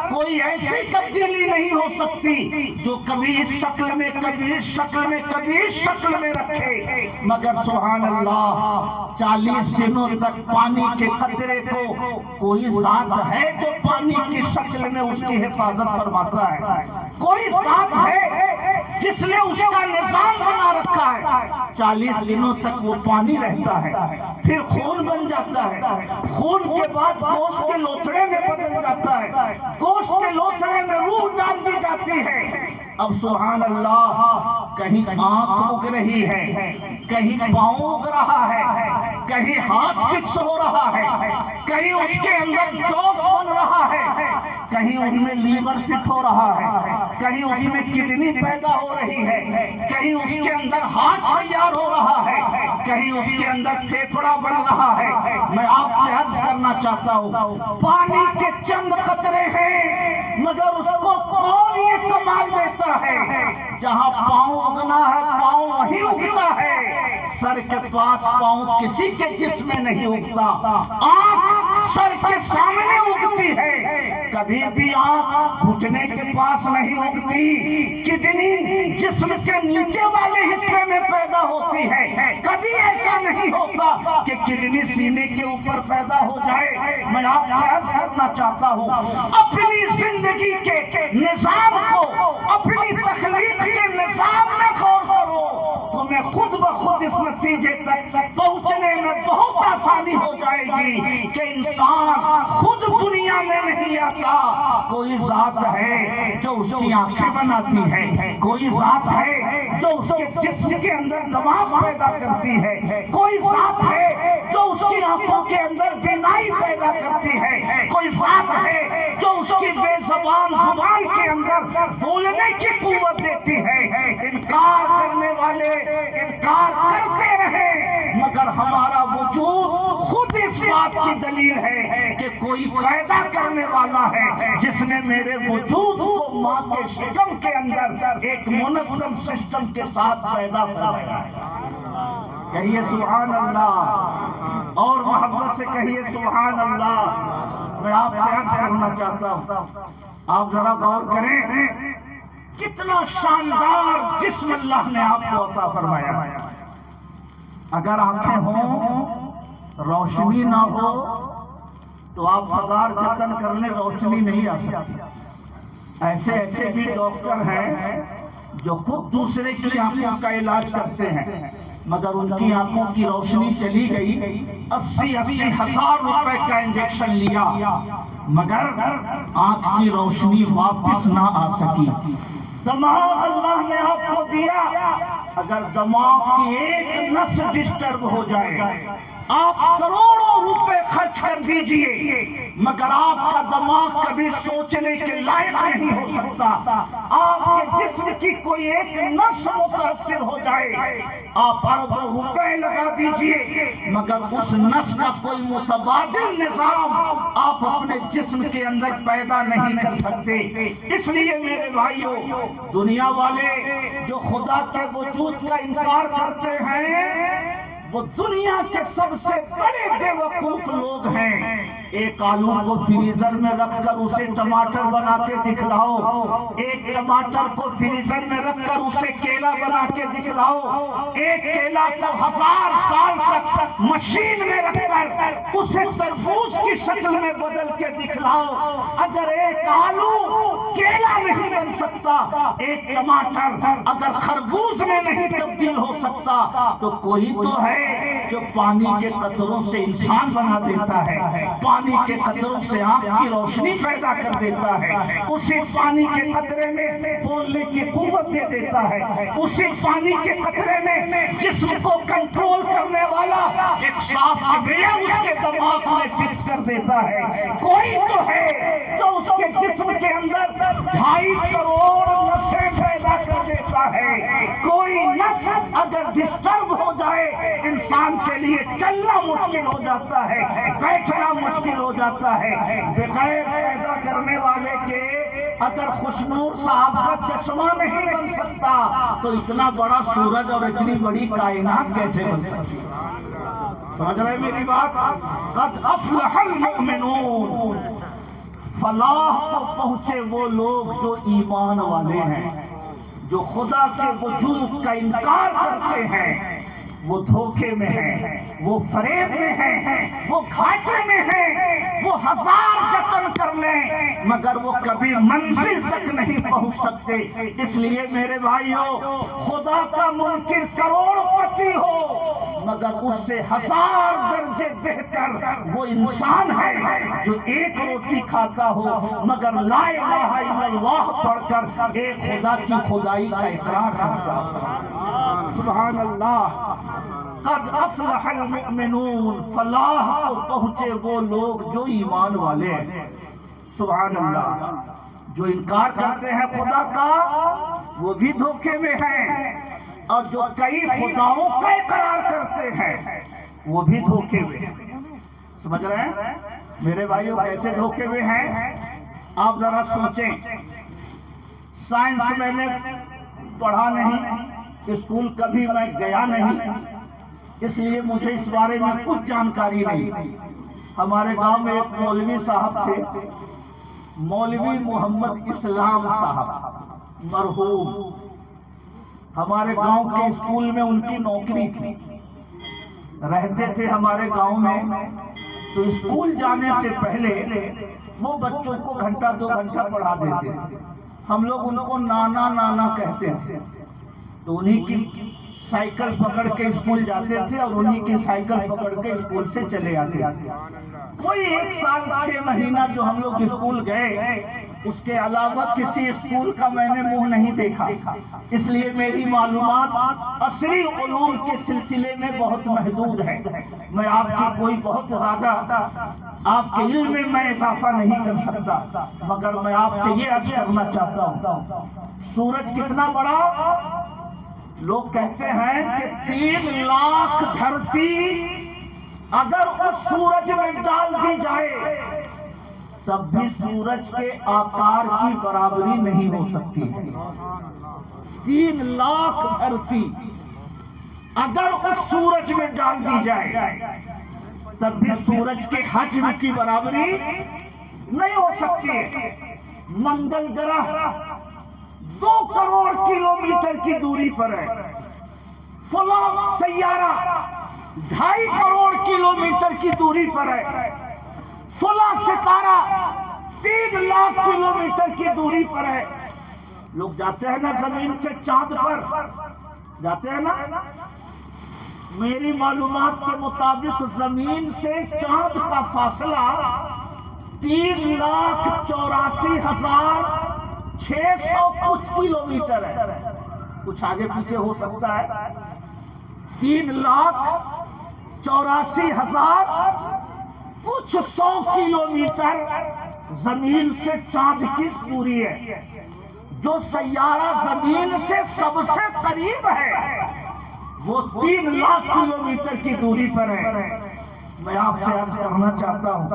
کوئی ایسی تبدیلی نہیں ہو سکتی جو کبھی اس شکل میں، کبھی اس شکل میں، کبھی اس شکل میں رکھے. مگر سبحان اللہ، 40 دنوں تک پانی کے قطرے کو کوئی ذات ہے جو پانی کی شکل میں اس کی حفاظت فرماتا ہے. کوئی ذات ہے جس نے اس کا نظام بنا رکھا ہے. 40 دنوں تک وہ پانی رہتا ہے، پھر خون بن جاتا ہے، خون کے بعد گوشت کے لوتھڑے میں بدل جاتا ہے، گوشت کے لوتھڑے میں روح ڈال دی جاتی ہے. اب سبحان اللہ، کہیں آنکھ اگ رہی ہے، کہیں پاؤں اگ رہا ہے، کہیں ہاتھ فکس ہو رہا ہے، کہیں اس کے اندر چوک بن رہا ہے، کہیں ان میں لیور فٹ ہو رہا ہے، کہیں اس میں کڈنی پیدا ہو رہی ہے، کہیں اس کے اندر ہارٹ تیار ہو رہا ہے، کہیں اس کے اندر پھیپھڑا بن رہا ہے. میں آپ سے عرض کرنا چاہتا ہوں، پانی کے چند قطرے ہیں، مگر اس کو کون یہ کمال دیتا ہے؟ جہاں پاؤں اگنا ہے پاؤں وہیں اگتا ہے، سر کے پاس پاؤں کسی کے جسم میں نہیں اگتا. آنکھ سر کے سامنے اگتی ہے، کبھی بھی آنکھ گھٹنے کے پاس نہیں اگتی. کڈنی جسم کے نیچے والے حصے میں پیدا ہوتی ہے، کبھی ایسا نہیں ہوتا کہ کڈنی سینے کے اوپر پیدا ہو جائے. میں آپ سے عرض کرنا چاہتا ہوں، اپنی زندگی کے نظام کو، اپنی تخلیق کے نظام میں غور کرو، تمہیں خود بخود اس نتیجے تک پہنچنے میں بہت آسانی ہو جائے گی کہ انسان خود دنیا میں نہیں آتا. کوئی ذات ہے جو اس کی آنکھیں بناتی ہے، کوئی ذات ہے جو اس کے جسم کے اندر دماغ پیدا کرتی ہے، کوئی ذات ہے جو اس کی آنکھوں کے اندر بینائی پیدا کرتی ہے، کوئی ذات ہے جو اس کی بے زبان زبان کے اندر بولنے کی قوت دیتی ہے. انکار کرنے والے انکار کرتے رہے، مگر ہمارا وجود خود اس بات کی دلیل ہے کہ کوئی پیدا کرنے والا ہے جس نے میرے وجود کو ماں کے شکم کے اندر ایک منظم سسٹم کے ساتھ پیدا فرمایا ہے. کہیے سبحان اللہ، اور محبت سے کہیے سبحان اللہ. میں آپ سے عرض کرنا چاہتا ہوں، آپ ذرا غور کریں کتنا شاندار جسم اللہ نے آپ کو عطا فرمایا. اگر آنکھیں ہوں، روشنی نہ ہو تو آپ 1000 جتن کر لیں، روشنی نہیں آ سکتی. ایسے بھی ڈاکٹر ہیں جو خود دوسرے کی آنکھوں کا علاج کرتے ہیں، مگر ان کی آنکھوں کی روشنی چلی گئی. 80 ہزار روپے کا انجیکشن لیا، مگر آنکھ کی روشنی واپس نہ آ سکی. دماغ اللہ نے آپ کو دیا، اگر دماغ کی ایک نس ڈسٹرب ہو جائے آپ کروڑوں روپے خرچ کر دیجئے مگر آپ کا دماغ کبھی سوچنے کے لائق نہیں ہو سکتا. آپ کے جسم کی کوئی ایک نس متاثر ہو جائے آپ اربوں روپے لگا دیجئے مگر اس نس کا کوئی متبادل نظام آپ اپنے جسم کے اندر پیدا نہیں کر سکتے. اس لیے میرے بھائیوں دنیا والے جو خدا کے وجود کا انکار کرتے ہیں وہ دنیا کے سب سے بڑے بے وقوف لوگ ہیں. ایک آلو کو فریزر میں رکھ کر اسے ٹماٹر بنا کے دکھلاؤ, ایک ٹماٹر کو فریزر میں رکھ کر اسے کیلا بنا کے دکھلاؤ, ایک کیلا کو 1000 سال تک مشین میں رکھ کر اسے تربوز کی شکل میں بدل کے دکھلاؤ. اگر ایک آلو کیلا نہیں بن سکتا, ایک ٹماٹر اگر خربوز میں نہیں تبدیل ہو سکتا تو کوئی تو ہے جو پانی کے قطروں سے انسان بنا دیتا ہے, پانی کے قطروں سے آنکھ کی روشنی پیدا کر دیتا ہے, اسی پانی کے قطرے میں بولنے کی قوت دے دیتا ہے, اسی پانی کے قطرے میں جسم کو کنٹرول کرنے والا ایک سافٹ ویئر اس کے دماغ میں فکس کر دیتا ہے. کوئی تو ہے جو اس کے جسم کے اندر 2.5 کروڑ نسیں پیدا کر دیتا ہے. کوئی نس اگر ڈسٹرب ہو جائے انسان کے لیے چلنا مشکل ہو جاتا ہے, بیٹھنا مشکل ہو جاتا ہے. بغیر پیدا کرنے والے کے اگر خوشنور صاحب کا چشمہ نہیں بن سکتا تو اتنا بڑا سورج اور اتنی بڑی کائنات کیسے بن سکتی؟ سمجھ رہے میری بات؟ قد افلح المؤمنون, فلاح کو پہنچے وہ لوگ جو ایمان والے ہیں, جو خدا کے وجود کا انکار کرتے ہیں. وہ دھوکے میں ہیں, وہ فریب میں ہیں, وہ گھاٹے میں ہیں, وہ 1000 جتن کر لیں مگر وہ کبھی منزل تک نہیں پہنچ سکتے. اس لیے میرے بھائیوں خدا کا منکر کروڑ پتی ہو مگر اس سے 1000 درجے بہتر وہ انسان ہے جو ایک روٹی کھاتا ہو مگر لا الہ الا اللہ پڑھ کر ایک خدا کی خدائی کا اقرار کرتا ہو. سبحان اللہ. قد افلح المؤمنون, فلاح کو پہنچے وہ لوگ جو ایمان والے ہیں. سبحان اللہ. جو انکار کرتے ہیں خدا کا وہ بھی دھوکے میں ہیں, اور جو کئی خداؤں کا اقرار کرتے ہیں وہ بھی دھوکے میں ہیں. سمجھ رہے ہیں میرے بھائیوں کیسے دھوکے میں ہیں؟ آپ ذرا سوچیں. سائنس میں نے پڑھا نہیں, اسکول کبھی میں گیا نہیں, اس لیے مجھے اس بارے میں کچھ جانکاری نہیں. ہمارے گاؤں میں ایک مولوی صاحب تھے, مولوی محمد اسلام صاحب مرحوم. ہمارے گاؤں کے اسکول میں ان کی نوکری تھی, رہتے تھے ہمارے گاؤں میں. تو اسکول جانے سے پہلے وہ بچوں کو 1 گھنٹہ 2 گھنٹہ پڑھا دیتے تھے. ہم لوگ ان کو نانا نانا کہتے تھے. تو انہی کی سائیکل پکڑ کے اسکول جاتے تھے اور انہی کی سائیکل پکڑ کے اسکول سے چلے آتے تھے. کوئی 1 سال 6 مہینہ جو ہم لوگ اسکول گئے, اس کے علاوہ کسی اسکول کا میں نے منہ نہیں دیکھا. اس لیے میری معلومات عصری علوم کے سلسلے میں بہت محدود ہے. میں آپ کی کوئی بہت زیادہ آپ کے علم میں میں اضافہ نہیں کر سکتا, مگر میں آپ سے یہ عرض کرنا چاہتا ہوں. سورج کتنا بڑا؟ لوگ کہتے ہیں کہ 3 لاکھ دھرتی اگر اس سورج میں ڈال دی جائے تب بھی سورج کے آکار کی برابری نہیں ہو سکتی ہے. 3 لاکھ دھرتی اگر اس سورج میں ڈال دی جائے تب بھی سورج کے حجم کی برابری نہیں ہو سکتی ہے. منگل گرہ 2 کروڑ کلومیٹر کی دوری پر ہے, فلاں سیارہ 2.5 کروڑ کلومیٹر کی دوری پر ہے, فلاں ستارہ 3 لاکھ کلومیٹر کی دوری پر ہے. لوگ جاتے ہیں نا زمین سے چاند پر, جاتے ہیں نا. میری معلومات کے مطابق زمین سے چاند کا فاصلہ 3,84,600 کچھ کلومیٹر ہے. کچھ آگے پیچھے ہو سکتا ہے. 3,84,000 کچھ 100 کلومیٹر زمین سے چاند کی دوری ہے. جو سیارہ زمین سے سب سے قریب ہے وہ 3 لاکھ کلومیٹر کی دوری پر ہے. میں آپ سے عرض کرنا چاہتا ہوں،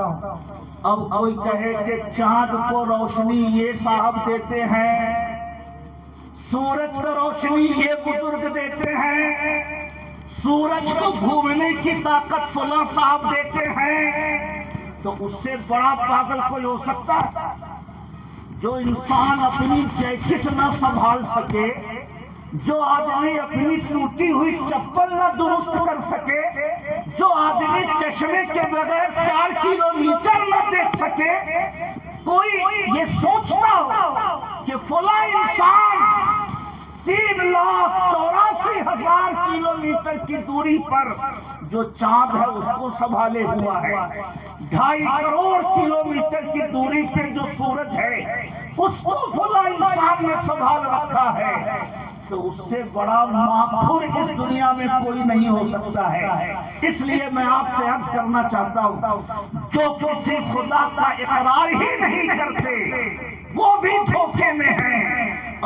اب کوئی کہے کہ چاند کو روشنی یہ صاحب دیتے ہیں، سورج کو روشنی یہ بزرگ دیتے ہیں، سورج کو گھومنے کی طاقت فلاں صاحب دیتے ہیں، تو اس سے بڑا پاگل کوئی ہو سکتا ہے؟ جو انسان اپنی جیکٹ نہ سنبھال سکے، جو آدمی اپنی ٹوٹی ہوئی چپل نہ درست کر سکے، جو آدمی چشمے کے بغیر 4 کلومیٹر نہ دیکھ سکے، کوئی یہ سوچتا ہو کہ فلاں انسان 3,84,000 کلومیٹر کی دوری پر جو چاند ہے اس کو سنبھالے ہوا ہے، 2.5 کروڑ کلومیٹر کی دوری پہ جو سورج ہے اس کو فلاں انسان نے سنبھال رکھا ہے، تو اس سے بڑا مغرور اس دنیا میں کوئی نہیں ہو سکتا ہے. اس لیے میں آپ سے عرض کرنا چاہتا ہوں، جو کسی خدا کا اقرار ہی نہیں کرتے وہ بھی دھوکے میں ہیں،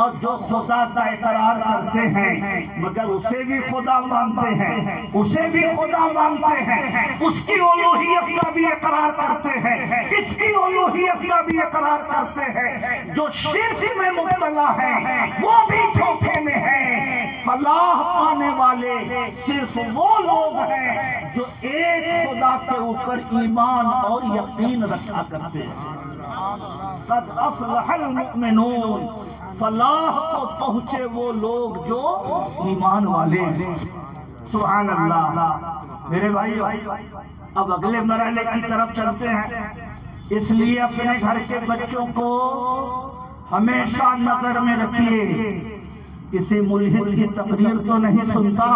اور جو خدا کا اقرار کرتے ہیں مگر اسے بھی خدا مانتے ہیں، اسے بھی خدا مانتے ہیں، اس کی الوہیت کا بھی اقرار کرتے ہیں، اس کی الوہیت کا بھی اقرار کرتے ہیں، جو شرک میں مبتلا ہیں وہ بھی دھوکے میں ہیں. فلاح پانے والے صرف وہ لوگ ہیں جو ایک خدا کے اوپر ایمان اور یقین رکھا کرتے ہیں. قد افلح المؤمنون، فلاح کو پہنچے وہ لوگ جو ایمان والے ہیں. سبحان اللہ. میرے بھائیو، اب اگلے مرحلے کی طرف چلتے ہیں. اس لیے اپنے گھر کے بچوں کو ہمیشہ نظر میں رکھیے. کسی ملحد کی تقریر تو نہیں سنتا،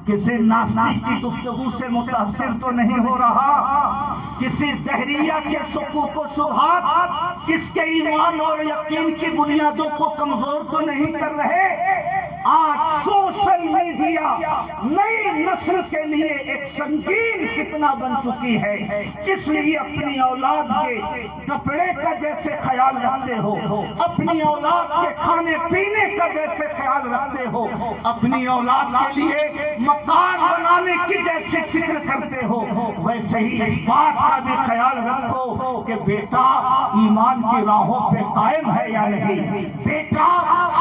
کسی ناصح کی گفتگو سے متاثر تو نہیں ہو رہا، کسی زہریہ کے شکوک و شبہات اس کے ایمان اور یقین کی بنیادوں کو کمزور تو نہیں کر رہے. آج سوشل میڈیا نئی نسل کے لیے ایک سنگین فتنہ بن چکی ہے. اس لیے اپنی اولاد کے کپڑے کا جیسے خیال رکھتے ہو، اپنی اولاد کے کھانے پینے کا جیسے خیال رکھتے ہو، اپنی اولاد کے لیے مکان بنانے کی جیسے فکر کرتے ہو، ویسے ہی اس بات کا بھی خیال رکھو کہ بیٹا ایمان کی راہوں پہ قائم ہے یا نہیں، بیٹا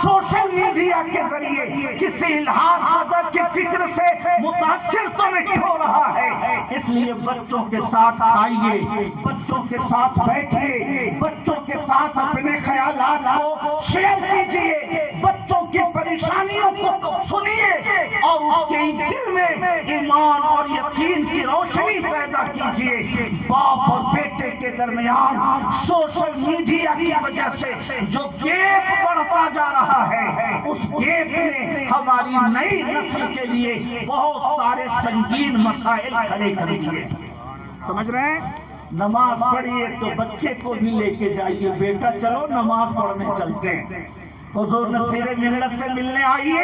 سوشل میڈیا کے ذریعے کسی الہاد مدد کی فکر سے متاثر تو نہیں ہو رہا ہے. اس لیے بچوں کے ساتھ آئیے، بچوں کے ساتھ بیٹھیے، بچوں کے ساتھ اپنے خیالات کو شیئر کیجیے، بچوں کی پریشانیوں کو سنیے اور اس کے دل میں ایمان اور یقین کی روشنی پیدا کیجیے. باپ اور بیٹے کے درمیان سوشل میڈیا کی وجہ سے جو گیپ بڑھتا جا رہا ہے، اس گیپ نے ہماری نئی نسل کے لیے بہت سارے سنگین مسائل کھڑے کر دیے. سمجھ رہے ہیں؟ نماز پڑھیے تو بچے کو بھی لے کے جائیے، بیٹا چلو نماز پڑھنے چلتے ہیں. حضور نصیر ملت سے ملنے آئیے،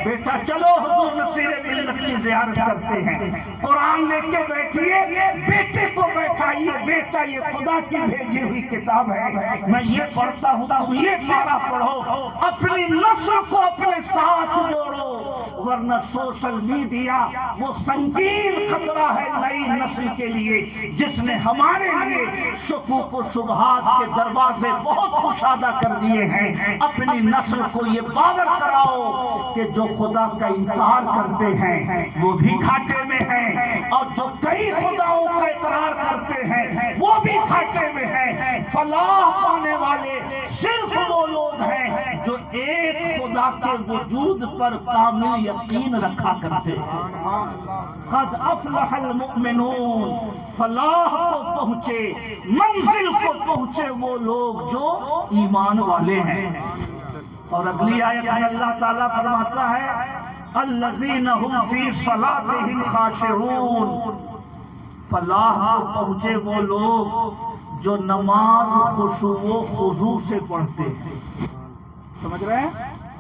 بیٹا چلو حضور نصیر ملت کی زیارت کرتے ہیں. قرآن لے کے بیٹھیے، بیٹے کو بیٹھائیے، بیٹا یہ خدا کی بھیجی ہوئی کتاب ہے، میں یہ پڑھتا ہوں تم یہ پارہ پڑھو. اپنی نسل کو اپنے ساتھ جوڑو، ورنہ سوشل میڈیا وہ سنگین خطرہ ہے نئی نسل کے لیے جس نے ہمارے لیے شکوک و شبہات کے دروازے بہت کشادہ کر دیے ہیں. اپنی نسل کو یہ باور کراؤ کہ جو خدا کا انکار کرتے ہیں وہ بھی گھاٹے میں ہیں، اور جو کئی خداؤں کا اقرار کرتے ہیں وہ بھی گھاٹے میں ہیں. فلاح پانے والے صرف وہ لوگ ہیں جو ایک خدا کے وجود پر کامل یقین رکھا کرتے ہیں. قد افلح المؤمنون، فلاح کو پہنچے، منزل کو پہنچے وہ لوگ جو ایمان والے ہیں. اور اگلی آیت میں اللہ تعالیٰ فرماتا ہے الذین هم فی صلاتهم خاشعون، فلاح کو پہنچے وہ لوگ جو نماز خشوع و خضوع سے پڑھتے ہیں. سمجھ رہے ہیں؟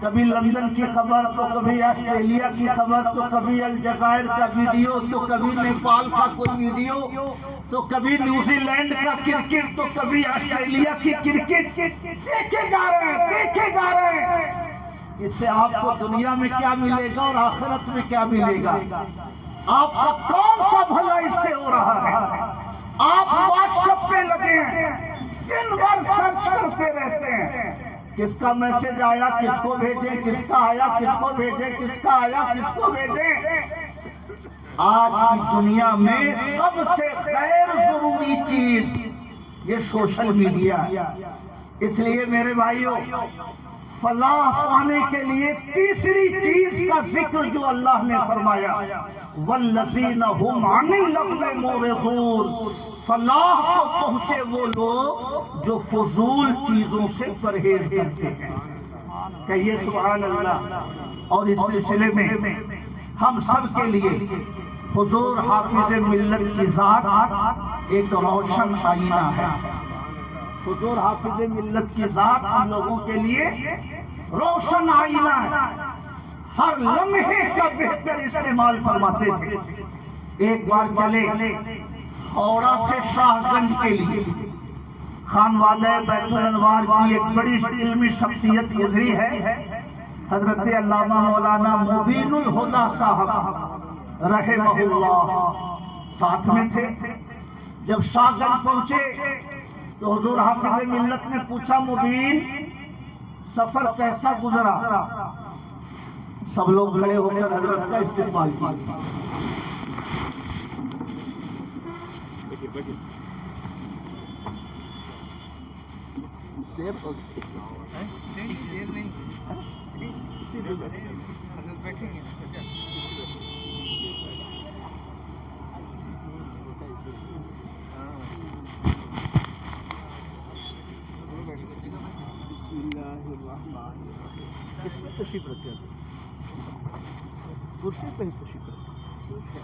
کبھی لندن کی خبر تو کبھی آسٹریلیا کی خبر تو کبھی الجزائر کا ویڈیو تو کبھی نیپال کا کوئی ویڈیو تو کبھی نیوزی لینڈ کا کرکٹ تو کبھی آسٹریلیا کی کرکٹ دیکھے جا رہے ہیں اس سے آپ کو دنیا میں کیا ملے گا اور آخرت میں کیا ملے گا؟ آپ کا کون سا بھلا اس سے ہو رہا ہے؟ آپ واٹس ایپ پہ لگے ہیں، دن بھر سرچ کرتے رہتے ہیں، کس کا میسج آیا کس کو بھیجیں، کس کا آیا کس کو بھیجیں، کس کا آیا کس کو بھیجیں۔ آج کی دنیا میں سب سے غیر ضروری چیز یہ سوشل میڈیا ہے۔ اس لیے میرے بھائیوں، فلاح پانے کے لیے تیسری چیز کا ذکر جو اللہ نے فرمایا، وَالَّذِينَ هُمْ عَنِ اللَّغْوِ مُعْرِضُونَ، فلاح کو پہنچے وہ لوگ جو فضول چیزوں سے پرہیز کرتے ہیں۔ کہیے سبحان اللہ۔ اور اس سلسلے میں ہم سب کے لیے حضور حافظ ملت کی ذات ایک روشن آئینہ ہے۔ حضور حافظ ملت کی ذات ہم لوگوں کے لیے روشن آئینہ ہے، ہر لمحے کا بہتر استعمال فرماتے تھے۔ ایک بار چلے ہاوڑہ سے شاہ گنج کے لیے، خانوادہ بیت الانوار کی ایک بڑی علمی شخصیت گزری ہے، حضرت علامہ مولانا مبین الہدیٰ صاحب رحمہ اللہ ساتھ میں تھے۔ جب شاہ گنج پہنچے تو حضور حافظ ملت نے پوچھا، مبین سفر کیسا گزرا؟ سب لوگ کھڑے ہو کر حضرت کا استقبال کیا۔ دیر ہو گئی، دیر نہیں، اسی لیے حضرت بیٹھیں گے۔ اس میں تشریف رکھے کرسی پہ ہی تشریف رکھے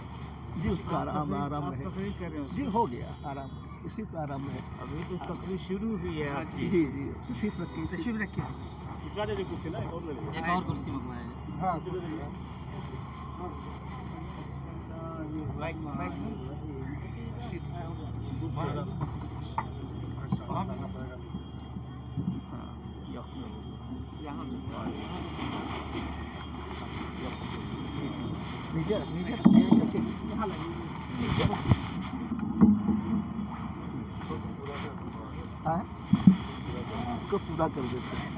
جی، اس کا آرام رہے جی، ہو گیا آرام، اسی پہ آرام رہے۔ ابھی تو تقریر شروع ہوئی ہے جی جی تشریف رکھیے، تشریف رکھیے۔ ایک اور کرسی منگوایا ہے۔ ہاں اس کو پورا کر دیتے ہیں۔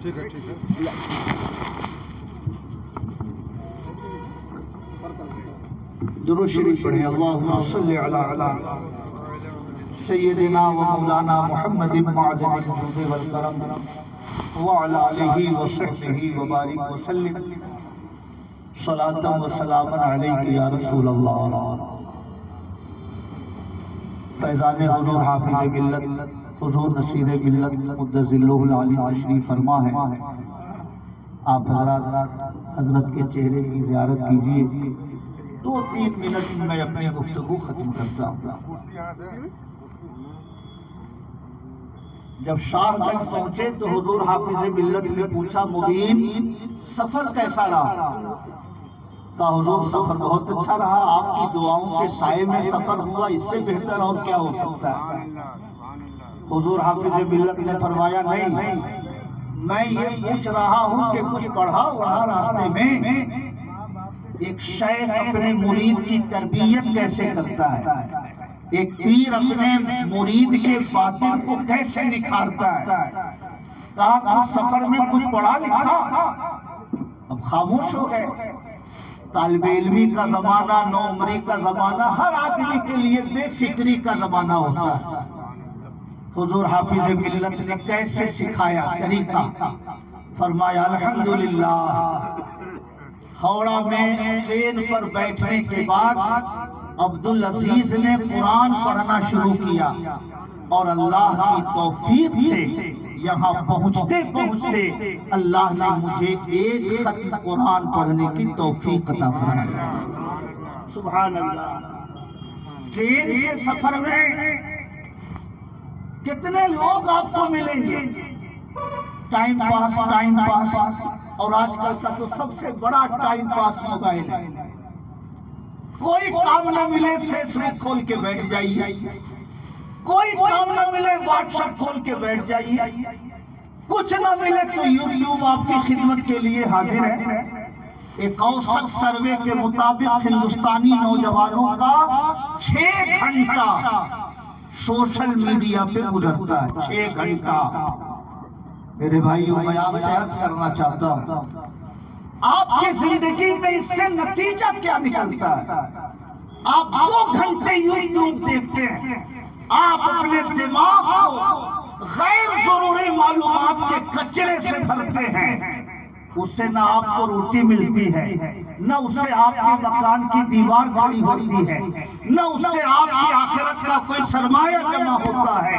ٹھیک ہے۔ درود شریف پڑھیں، اللہم صلی علی سیدنا و مولانا محمد معدن الجود والکرم وعلی آلہ وصحبہ وبارک وسلم، صلاۃ و سلام علیک یا رسول اللہ۔ فیضان حضور حافظ ملت، حضور نصیر ملت قدس ذلہ العالی تشریف فرما ہے۔ آپ حضرت کے چہرے کی زیارت کیجیے۔ 2-3 منٹ میں اپنی گفتگو ختم کرتا ہوں۔ جب شاہ گنج پہنچے تو حضور حافظ ملت نے پوچھا، مبین سفر کیسا رہا؟ کہا حضور سفر بہت اچھا رہا، آپ کی دعاؤں کے سائے میں سفر ہوا، اس سے بہتر اور کیا ہو سکتا ہے؟ حضور حافظ ملت نے فرمایا، نہیں، میں یہ پوچھ رہا ہوں کہ کچھ پڑھا وڑھا راستے میں؟ ایک شیخ اپنے مرید کی تربیت کیسے کرتا ہے؟ ایک پیر اپنے مرید کے باطن کو کیسے نکھارتا ہے؟ کہا کچھ سفر میں کچھ پڑھا لکھا؟ اب خاموش ہو گئے۔ طالب علمی کا زمانہ، نوعمری کا زمانہ، ہر آدمی کے لیے بے فکری کا زمانہ ہوتا ہے۔ حضور حافظ ملت نے کیسے سکھایا طریقہ؟ فرمایا، الحمدللہ ہاوڑہ میں ٹرین پر بیٹھنے کے بعد عبدالعزیز نے قرآن پڑھنا شروع کیا، اور اللہ کی توفیق سے یہاں پہنچتے پہنچتے اللہ نے مجھے ایک ختم قرآن پڑھنے کی توفیق عطا فرمائی۔ سبحان اللہ۔ ٹرین کے سفر میں کتنے لوگ آپ کو ملیں گے؟ ٹائم پاس اور آج کل کا تو سب سے بڑا ٹائم پاس موبائل ہے. کوئی کام نہ ملے فیس بک کھول کے بیٹھ جائیے, کوئی کام نہ ملے واٹس ایپ کھول کے بیٹھ جائیے, کچھ نہ ملے تو یوٹیوب آپ کی خدمت کے لیے حاضر ہے. ایک اوسط سروے کے مطابق ہندوستانی نوجوانوں کا 6 گھنٹہ سوشل میڈیا پہ گزرتا ہے. 6 گھنٹہ. میرے بھائیوں میں آپ سے عرض کرنا چاہتا ہوں, آپ کی زندگی میں اس سے نتیجہ کیا نکلتا ہے؟ آپ 2 گھنٹے یوٹیوب دیکھتے ہیں, آپ اپنے دماغ کو غیر ضروری معلومات کے کچرے سے بھرتے ہیں. اس سے نہ آپ کو روٹی ملتی ہے, نہ اس سے آپ کے مکان کی دیوار کھڑی ہوتی ہے, نہ اس سے آپ کی آخرت کا کوئی سرمایہ جمع ہوتا ہے.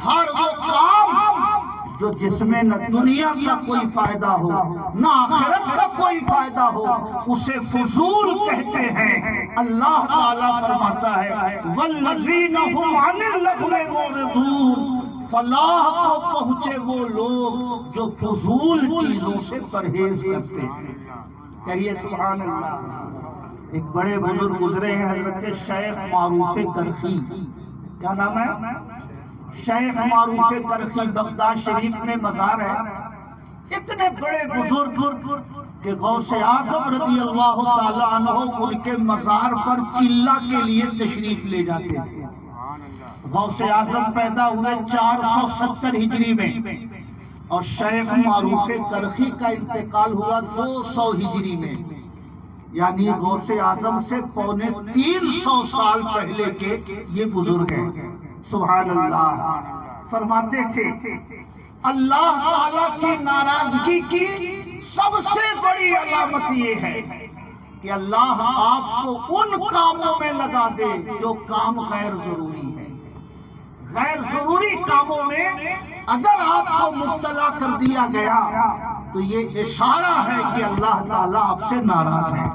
ہر وہ کام جو جس میں نہ دنیا کا کوئی فائدہ ہو نہ آخرت کا کوئی فائدہ ہو, اسے فضول کہتے ہیں. اللہ تعالیٰ فرماتا ہے وَالَّذِينَ هُمْ عَنِ اللَّغْوِ مُعْرِضُونَ, فلاح کو پہنچے وہ لوگ جو فضول چیزوں سے پرہیز کرتے ہیں. کہیے سبحان اللہ. ایک بڑے بزرگ گزرے ہیں, حضرت شیخ معروف کرخی. کیا نام ہے؟ شیخ معروف کرخی. بغداد شریف میں مزار ہے. اتنے بڑے بزرگ کہ غوث اعظم رضی اللہ تعالیٰ عنہ ان کے مزار پر چلہ کے لیے تشریف لے جاتے تھے. غوث اعظم پیدا ہوئے 470 ہجری میں اور شیخ معروف کرخی کا انتقال ہوا 200 ہجری میں. یعنی غوث اعظم سے 350 سال پہلے کے یہ بزرگ ہیں. سبحان اللہ. فرماتے تھے اللہ تعالیٰ کی ناراضگی کی سب سے بڑی علامت یہ ہے کہ اللہ آپ کو ان کاموں میں لگا دے جو کام غیر ضروری ہے. غیر ضروری کاموں میں اگر آپ کو مبتلا کر دیا گیا تو یہ اشارہ ہے کہ اللہ تعالیٰ آپ سے ناراض ہے.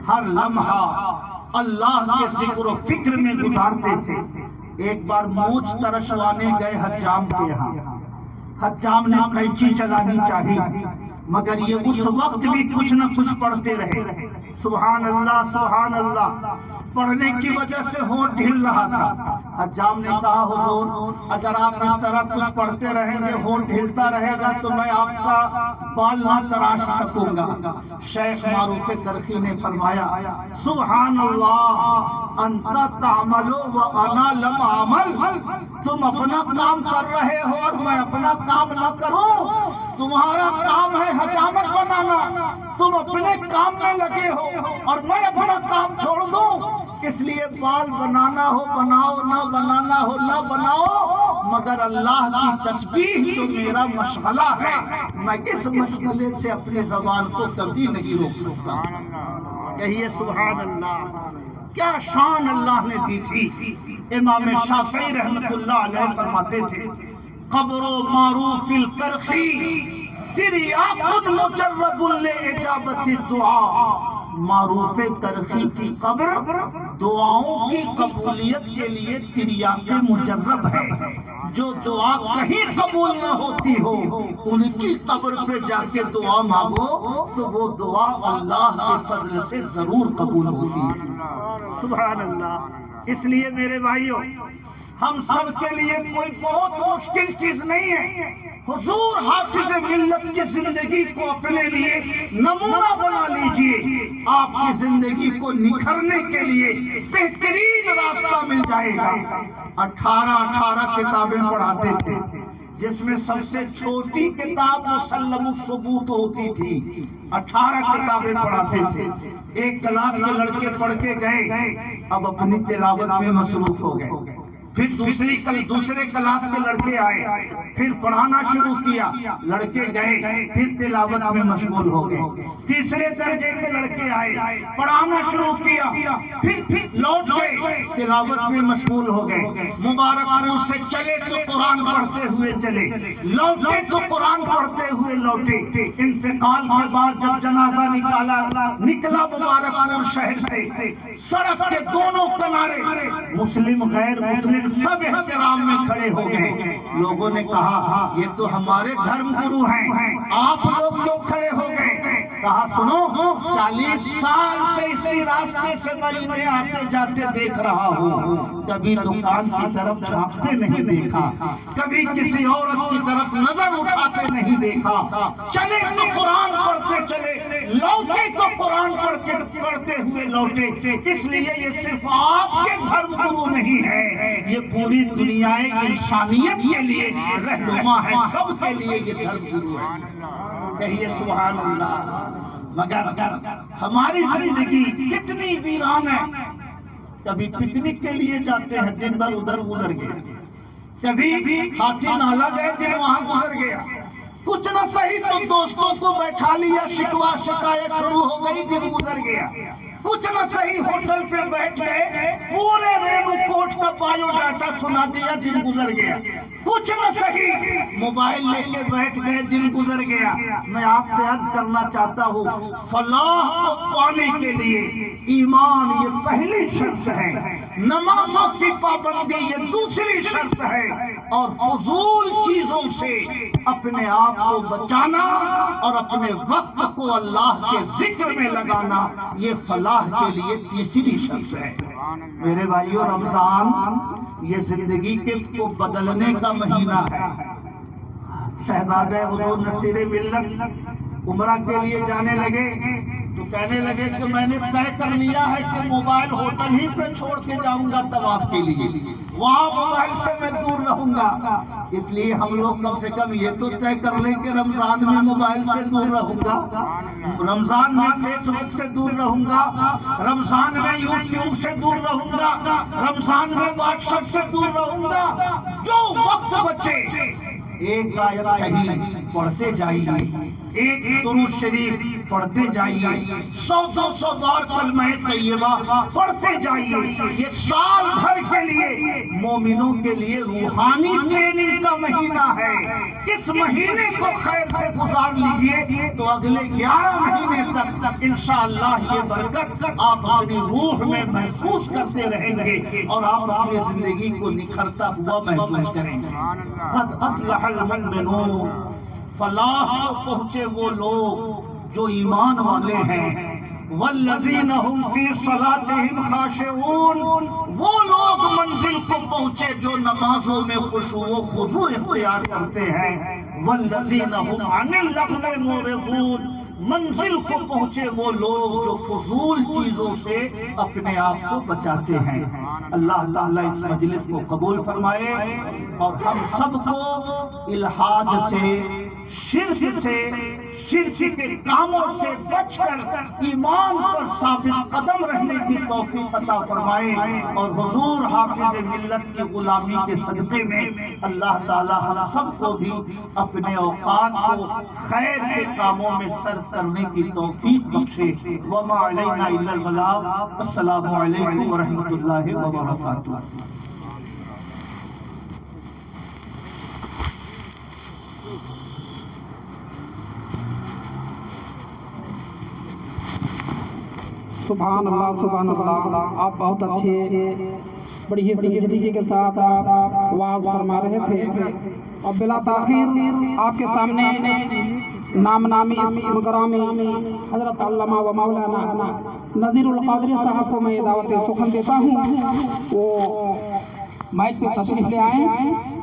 ہر لمحہ اللہ کے ذکر و فکر میں گزارتے تھے. ایک بار مونچھ ترشوانے گئے حجام کے یہاں. حجام نے قینچی چلانی چاہی مگر یہ اس وقت بھی کچھ نہ کچھ پڑھتے رہے. سبحان اللہ سبحان اللہ. پڑھنے کی وجہ سے ہونٹ ہل رہا تھا. حجام نے کہا حضور اگر آپ اس طرح کچھ پڑھتے رہیں گے ہونٹ ہلتا رہے گا تو میں آپ کا بال نہ تراش سکوں گا. شیخ معروف کرخی نے فرمایا سبحان اللہ انت تعمل وانا لم اعمل. تم اپنا کام کر رہے ہو اور میں اپنا کام نہ کروں. تمہارا کام ہے حجامت بنانا, تم اپنے کام میں لگے ہو اور میں اپنا کام چھوڑ دوں. اس لیے بال بنانا ہو بناؤ, نہ بنانا ہو نہ بناؤ, مگر اللہ کی تسبیح جو میرا مشغلہ ہے میں اس مشغلے سے اپنے زبان کو کبھی نہیں روک سکتا. کہیے سبحان اللہ. کیا شان اللہ نے دی تھی. امام شافعی رحمت اللہ علیہ فرماتے تھے قبر معروف الکرخی تریاق مجرب لإجابت الدعاء. معروف کرخی کی قبر دعاؤں کی قبولیت کے لیے تریاق مجرب ہے. جو دعا کہیں قبول نہ ہوتی ہو ان کی قبر پہ جا کے دعا مانگو تو وہ دعا اللہ کے فضل سے ضرور قبول ہوتی ہے. سبحان اللہ. اس لیے میرے بھائیوں ہم سب کے لیے کوئی بہت مشکل چیز نہیں ہے. حضور حافظ ملت کی زندگی کو اپنے لیے نمونہ بنا لیجئے. آپ کی زندگی کو نکھرنے کے لیے بہترین راستہ مل جائے گا. 18 کتابیں پڑھاتے تھے جس میں سب سے چھوٹی کتاب مسلم الثبوت ہوتی تھی. 18 کتابیں پڑھاتے تھے. ایک کلاس کے لڑکے پڑھ کے گئے, اب اپنی تلاوت میں مصروف ہو گئے. پھر دوسرے کلاس کے لڑکے آئے, پھر پڑھانا شروع کیا. لڑکے گئے, پھر تلاوت میں مشغول ہو گئے. تیسرے درجے کے لڑکے آئے, پڑھانا شروع کیا. پھر لوٹ گئے, تلاوت میں مشغول ہو گئے. مبارک پور سے چلے تو قرآن پڑھتے ہوئے چلے, لوٹے تو قرآن پڑھتے ہوئے لوٹے. انتقال کے بعد جب جنازہ نکلا مبارک پور شہر سے, سڑک کے دونوں کنارے مسلم غیر مسلم سب احترام میں کھڑے ہو گئے. لوگوں نے کہا یہ تو ہمارے دھرم گرو ہیں, آپ لوگ کیوں کھڑے ہو گئے؟ کہا سنو, 40 سال سے اسی راستے سے میں انہیں آتے جاتے دیکھ رہا ہوں, کبھی دکان کی طرف جھانکتے نہیں دیکھا, کبھی کسی عورت کی طرف نظر اٹھاتے نہیں دیکھا. چلے تو قرآن پڑھتے چلے, لوٹے تو قرآن پڑھتے ہوئے لوٹے. اس لیے یہ صرف آپ کے دھرم گرو نہیں ہے, یہ پوری دنیا انسانیت کے لیے رہنما ہے, سب کے لیے یہ دھرم گرو ہے. کہیے سبحان اللہ. مگر ہماری زندگی کتنی ویران ہے. کبھی پکنک کے لیے جاتے ہیں, دن بھر ادھر گزر گیا. کبھی ہاتھی نالا گئے, دن وہاں گزر گیا. کچھ نہ صحیح تو دوستوں کو بیٹھا لیا, شکوا شکایت شروع ہو گئی, دن گزر گیا. کچھ نہ صحیح ہوٹل پہ بیٹھ گئے, پورے ریمو کوٹ کا بایو ڈاٹا سنا دیا, دن گزر گیا. کچھ نہ صحیح موبائل لے کے بیٹھ گئے, دن گزر گیا. میں آپ سے عرض کرنا چاہتا ہوں, فلاح کو پانے کے لیے ایمان یہ پہلی شرط ہے, نمازوں کی پابندی یہ دوسری شرط ہے, اور فضول چیزوں سے اپنے آپ کو بچانا اور اپنے وقت کو اللہ کے ذکر میں لگانا یہ فلاح کے لیے تیسری شرط ہے. میرے بھائیو, رمضان یہ زندگی کو بدلنے کا مہینہ ہے. شہزادہ حضور نصیر ملت عمرہ کے لیے جانے لگے تو کہنے لگے کہ میں نے طے کر لیا ہے کہ موبائل ہوٹل ہی پہ چھوڑ کے جاؤں گا طواف کے لیے, وہاں موبائل سے میں دور رہوں گا. اس لیے ہم لوگ کم سے کم یہ تو طے کر لیں کہ رمضان میں موبائل سے دور رہوں گا, رمضان میں فیس بک سے دور رہوں گا, رمضان میں یوٹیوب سے دور رہوں گا, رمضان میں واٹس ایپ سے دور رہوں گا. جو وقت بچے ایک آیت صحیح پڑھتے جائیے, ایک درود شریف پڑھتے جائیے, 100-200 بار کلمہ طیبہ پڑھتے جائیے. یہ سال بھر کے لیے مومنوں کے لیے روحانی ٹریننگ کا مہینہ ہے. اس مہینے کو خیر سے گزار لیجئے تو اگلے 11 مہینے تک انشاءاللہ یہ برکت آپ اپنی روح میں محسوس کرتے رہیں گے اور آپ اپنی زندگی کو نکھرتا ہوا محسوس کریں گے. قد افلح المؤمنون, فلاح کو پہنچے وہ لوگ جو ایمان والے ہیں. والذین هم فی صلاتهم خاشعون, وہ لوگ منزل کو پہنچے جو نمازوں میں خشوع و خضوع اختیار کرتے ہیں. والذین هم عن اللغو معرضون, منزل کو پہنچے وہ لوگ جو فضول چیزوں سے اپنے آپ کو بچاتے ہیں. اللہ تعالیٰ اس مجلس کو قبول فرمائے اور ہم سب کو الحاد سے, شرک سے, شرک کے کاموں سے بچ کر ایمان پر ثابت قدم رہنے کی توفیق عطا فرمائے. اور حضور حافظ ملت کی غلامی کے صدقے میں اللہ تعالی ہم سب کو بھی اپنے اوقات کو خیر کے کاموں میں صرف کرنے کی توفیق بخشے. وما علینا الا البلاغ. السلام علیکم ورحمۃ اللہ وبرکاتہ. سبحان اللہ, سبحان اللہ. آپ بہت اچھے, بڑی ہی سنجیدگی کے ساتھ آپ واعظ فرما رہے تھے. اور بلا تاخیر آپ کے سامنے نام نامی گرامی حضرت علامہ و مولانا نذیر القادری صاحب کو میں دعوت سخن دیتا ہوں, وہ مائک پہ تشریف لے آئیں.